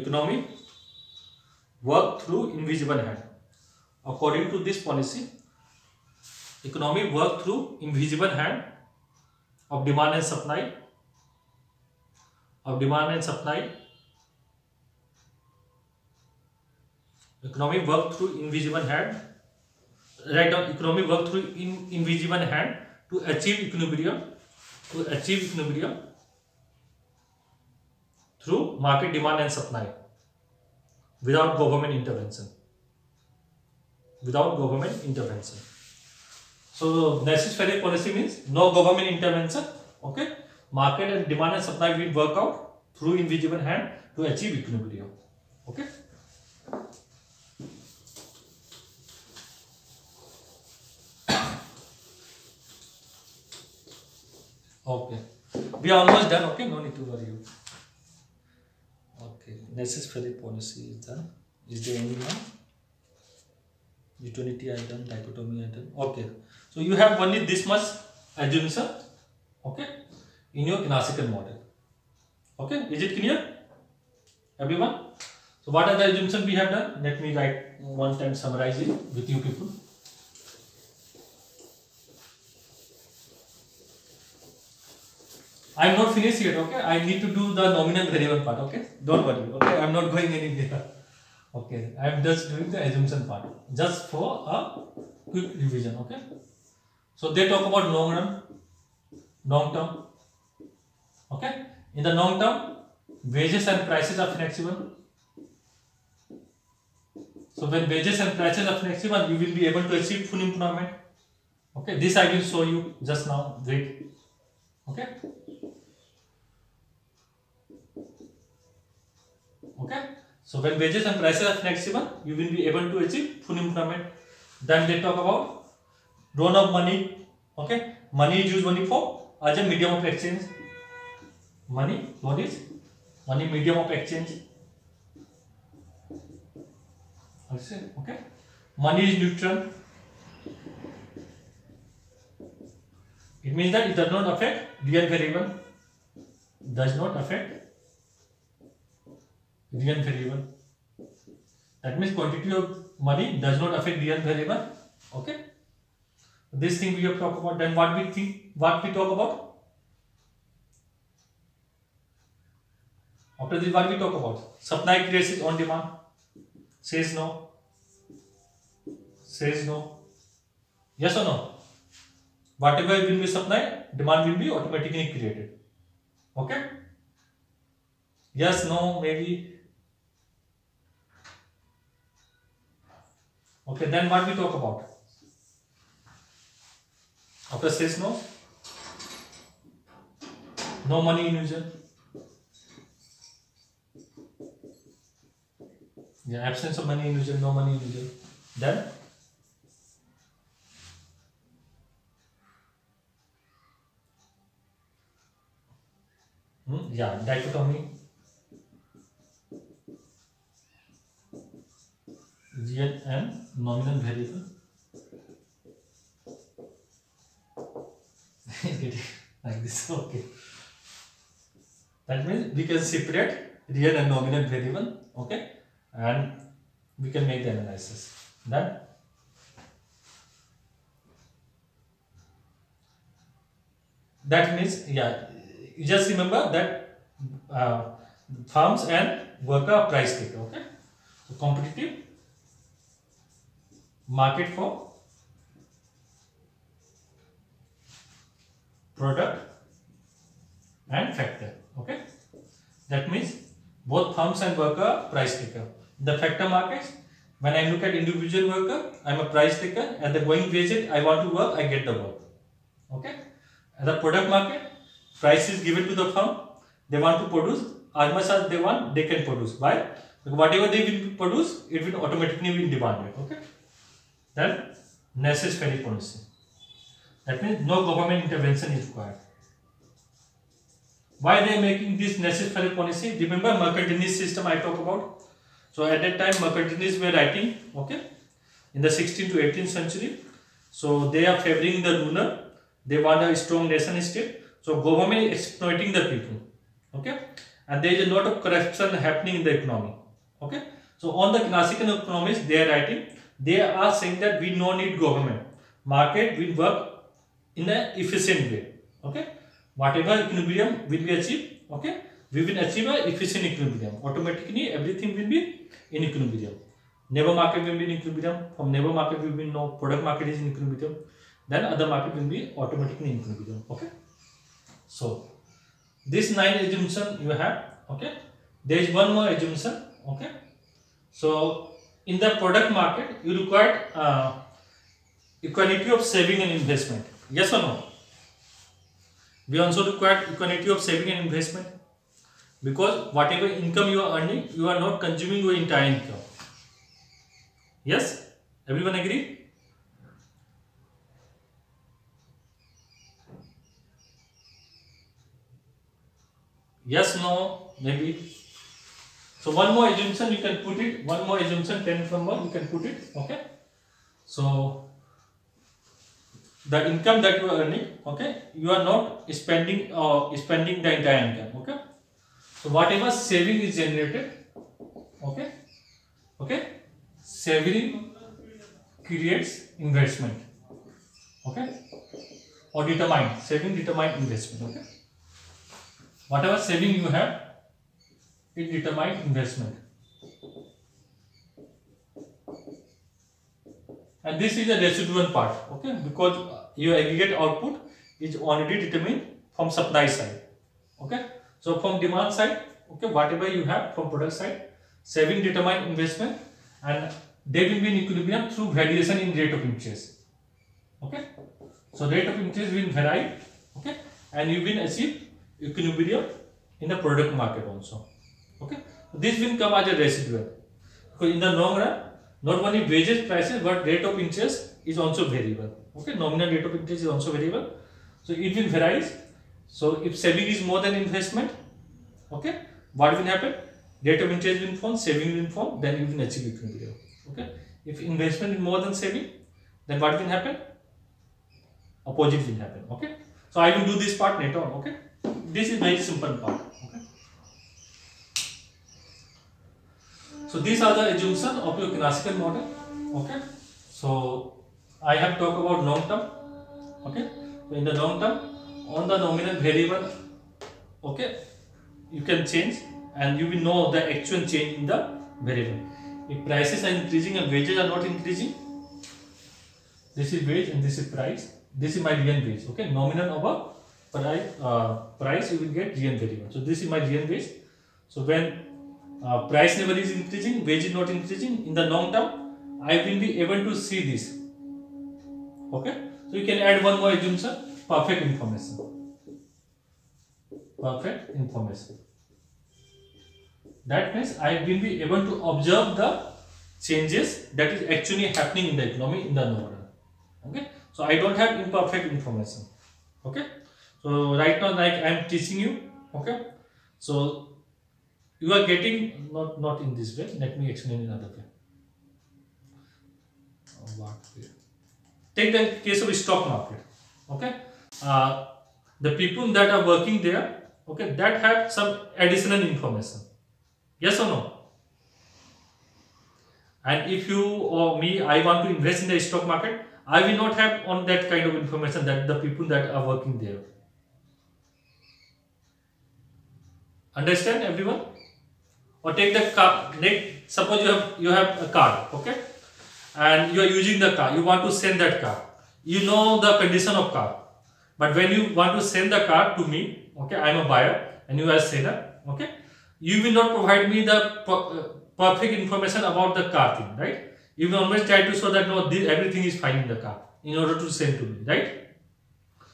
economy work through invisible hand. According to this policy, economy work through invisible hand of demand and supply. Economy work through invisible hand. Write down economy work through invisible hand to achieve equilibrium. Through market demand and supply without government intervention. So Nash-Farey policy means no government intervention. Okay, market and demand and supply will work out through invisible hand to achieve equilibrium. Okay. Okay, we are almost done. Okay, no need to worry. Okay, Nash-Farey policy is done. Is there any one? Utility I done, dichotomy I done. Okay, so you have only this much assumption, okay, in your classical model. Okay, is it clear, everyone? So what are the assumptions we have done? Let me write one time, summarize it with you people. I am not finished yet. Okay, I need to do the nominal variable part. Okay, don't worry. Okay, I am not going anywhere. Okay, I am just doing the assumption part just for a quick revision. Okay, so they talk about long term. Okay, in the long term, wages and prices are flexible. So when wages and prices are flexible, you will be able to achieve full employment. Okay, this I will show you just now. Wait. Okay. Okay. So when wages and prices are flexible, you will be able to achieve full employment. Then they talk about role of money. Okay, money is used only for as a medium of exchange. Money, what is money? Medium of exchange. Okay, money is neutral. It means that it does not affect real variable. That means quantity of money does not affect real variable. Okay, this thing we have talked about. Then what we talk about? After this, what we talk about? Supply creates its own demand. Says no. Yes or no? Whatever will be supplied, demand will be automatically created. Okay? Yes, no, maybe. Okay, then what we talk about? After says no, no money illusion. Yeah, absence of money illusion, no money illusion. Then yeah, dichotomy. Real and nominal variable. Get it like this. Okay. That means we can separate real and nominal variable, okay, and we can make the analysis. Then that means, yeah, you just remember that firms and worker price taker, okay. So competitive market for product and factor, okay. That means both firms and worker price taker. The factor markets, when I look at individual worker, I am a price taker, and the going wages, I want to work, I get the work, okay. And the product market, price is given to the firm, they want to produce as much as they want, they can produce. Why? Because whatever they will produce, it will automatically be demanded, okay. Then necessary policy, that means no government intervention is required. Why they are making this necessary policy? Remember mercantilist system I talk about. So at that time mercantilists were writing, okay, in the 16th to 18th century. So they are favoring the ruler. They want a strong nation state. So government is exploiting the people, okay, and there is a lot of corruption happening in the economy, okay. So on the classical economists they are writing. They are saying that we no need government. Market will work in an efficient way, okay. Whatever equilibrium will be achieved, okay, we will achieve an efficient equilibrium. Automatically everything will be in equilibrium. Neighbor market will be in equilibrium. From neighbor market we will know product market is in equilibrium. Then other market will be automatically in equilibrium, okay. So this 9 assumption you have, okay. There is one more assumption, okay. So in the product market you require equality of saving and investment. Yes or no? We also require equality of saving and investment, because whatever income you are earning, you are not consuming your entire income. Yes? Everyone agree? Yes, no, maybe. So one more assumption you can put it, one more assumption 10 from 1 you can put it, okay. So the income that you are earning, okay, you are not spending the entire income, okay. So whatever saving is generated, okay, saving creates investment, okay, or saving determine investment, okay. Whatever saving you have, it determines investment. And this is the residual part, okay, because your aggregate output is already determined from supply side, okay. So from demand side, okay, whatever you have from product side, saving determine investment, and they will be in equilibrium through variation in rate of interest, okay. So rate of interest will vary, okay, and you will achieve equilibrium in the product market also, okay. This will come as a residual, because in the long run not only wages prices but rate of interest is also variable, okay. Nominal rate of interest is also variable, so it will vary. So if saving is more than investment, okay, what will happen? Rate of interest will fall, saving will fall, then you will achieve equilibrium, okay. If investment is more than saving, then what will happen? Opposite will happen, okay. So I will do this part later on, okay. This is very simple part, okay. So these are the assumptions of your classical model, okay. So I have talked about long term, okay. So in the long term, on the nominal variable, okay, you can change and you will know the actual change in the variable. If prices are increasing and wages are not increasing, this is wage and this is price. This is my real wage, okay. Nominal over price you will get real variable. So this is my real wage. So when price level is increasing, wage is not increasing, in the long term I will be able to see this, okay. So you can add one more assumption, perfect information. Perfect information, that means I will be able to observe the changes that is actually happening in the economy in the long run, okay. So I don't have imperfect information, okay. So right now, like I am teaching you, okay. So you are getting not in this way. Let me explain in another way. What way? Take the case of stock market, okay. The people that are working there, okay, that have some additional information. Yes or no? And if you or me, I want to invest in the stock market, I will not have on that kind of information that the people that are working there. Understand everyone? Or take the car. Suppose you have a car, okay, and you are using the car. You want to sell that car. You know the condition of car, but when you want to sell the car to me, okay, I am a buyer and you are a seller, okay, you will not provide me the perfect information about the car thing, right? You will always try to show that no, everything is fine in the car in order to sell to me, right?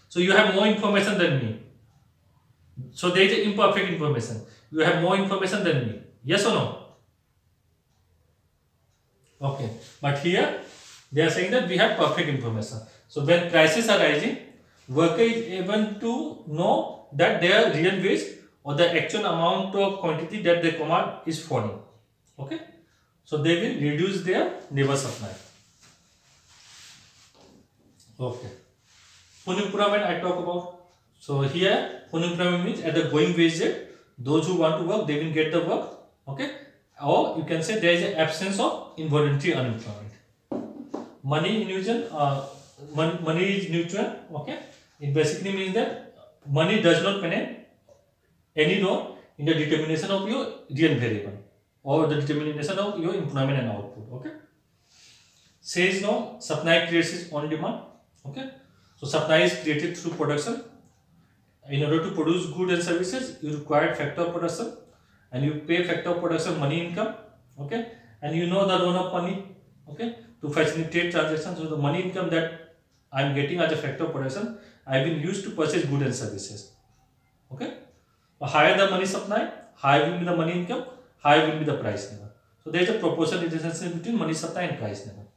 So you have more information than me. So there is imperfect information. You have more information than me. Yes or no? Okay. But here they are saying that we have perfect information. So when prices are rising, worker is able to know that their real wage or the actual amount of quantity that they command is falling. Okay. So they will reduce their labor supply. Okay. Unemployment I talk about. So here unemployment means at the going wage rate, those who want to work, they will get the work. Okay. Or you can say there is an absence of involuntary unemployment. Money illusion, money is neutral. Okay. It basically means that money does not play any role in the determination of your real variable or the determination of your employment and output. Okay. Says no, supply creates its own demand. Okay. So supply is created through production. In order to produce goods and services, you require factor of production, and you pay factor of production money income. Okay, and you know the loan of money. Okay, to facilitate transactions. So the money income that I am getting as a factor of production, I have been used to purchase goods and services. Okay, so higher the money supply, higher will be the money income, higher will be the price level. So there is a proportional relationship between money supply and price level.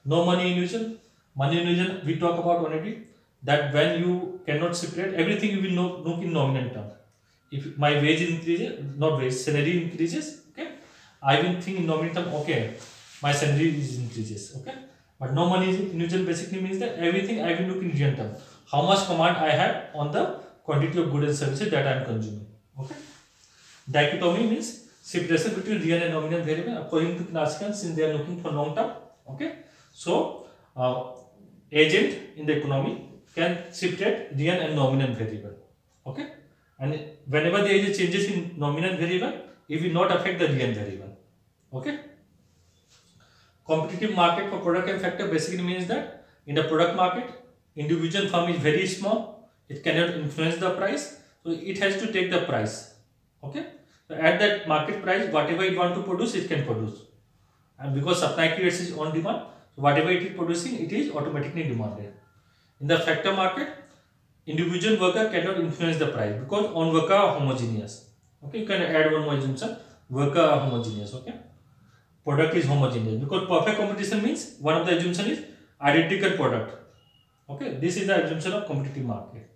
No money illusion. Money illusion we talk about already. That when you cannot separate everything, you will look in nominal term. If my wage increases, not wage, salary increases, okay, I will think in nominal term, okay, my salary is increases, okay. But no money illusion basically means that everything I will look in real term. How much command I have on the quantity of goods and services that I am consuming, okay. Dichotomy means separation between real and nominal variable according to Knauskamp, since they are looking for long term, okay. So agent in the economy can separate real and nominal variable, okay, and whenever there is a changes in nominal variable, it will not affect the real variable, okay. Competitive market for product and factor basically means that in the product market, individual firm is very small, it cannot influence the price, so it has to take the price, okay. So at that market price, whatever it want to produce, it can produce, and because supply creates its own demand, so whatever it is producing, it is automatically demanded. In the factor market, individual worker cannot influence the price because on worker are homogeneous. Okay, you can add one more assumption. Worker are homogeneous. Okay, product is homogeneous because perfect competition means one of the assumption is identical product. Okay, this is the assumption of competitive market.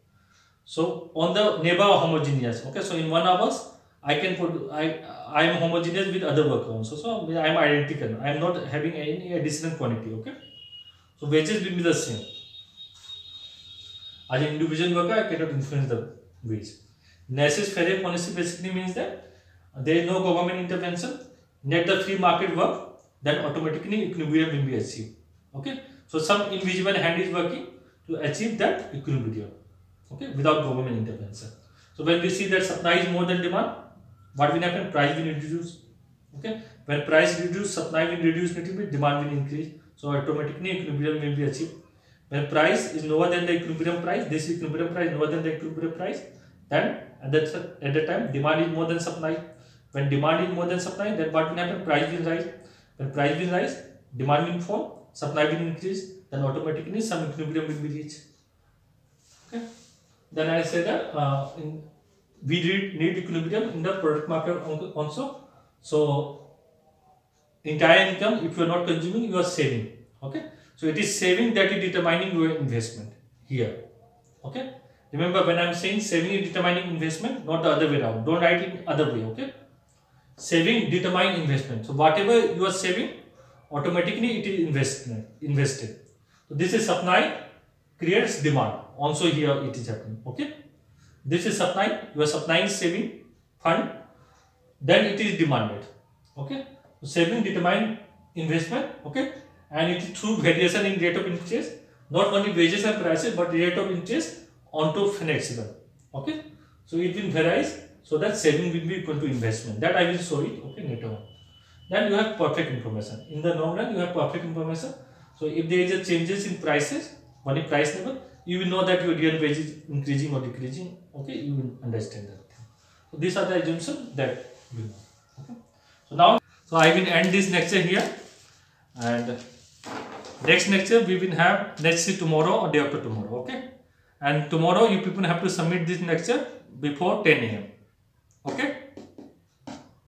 So on the neighbor are homogeneous. Okay, so in 1 hours I can put I am homogeneous with other worker also. So I am identical. I am not having any additional quantity. Okay, so wages will be the same. As an individual worker, I cannot influence the wage. Laissez-faire policy basically means that there is no government intervention. Let the free market work, then automatically equilibrium will be achieved. Okay, so some invisible hand is working to achieve that equilibrium. Okay, without government intervention. So when we see that supply is more than demand, what will happen? Price will reduce. Okay, when price reduce, supply will reduce little bit, demand will increase. So automatically equilibrium will be achieved. When price is lower than the equilibrium price, this equilibrium price lower than the equilibrium price, then at that time demand is more than supply. When demand is more than supply, then what will happen? Price will rise. When price will rise, demand will fall, supply will increase, then automatically some equilibrium will be reached. Okay. Then I say that we need equilibrium in the product market also. So entire income, if you are not consuming, you are saving. Okay. So it is saving that is determining your investment here. Okay. Remember when I am saying saving is determining investment, not the other way around. Don't write it other way. Okay. Saving determine investment. So whatever you are saving, automatically it is invested. So this is supply creates demand. Also here it is happening. Okay. This is supplying, you are supplying saving fund, then it is demanded. Okay, so saving determine investment. Okay, and it is through variation in rate of interest, not only wages and prices but rate of interest onto flexible. Okay, so it will varies, so that saving will be equal to investment. That I will show it. Okay, later on. Then you have perfect information. In the long run, you have perfect information. So if there is a changes in prices, money price level, you will know that your real wage is increasing or decreasing. Okay, you will understand that. So these are the assumptions that you know. Okay. So now, so I will end this lecture here, and next lecture we will have, let's see, tomorrow or day after tomorrow. Okay, and tomorrow you people have to submit this lecture before 10 a.m. Okay.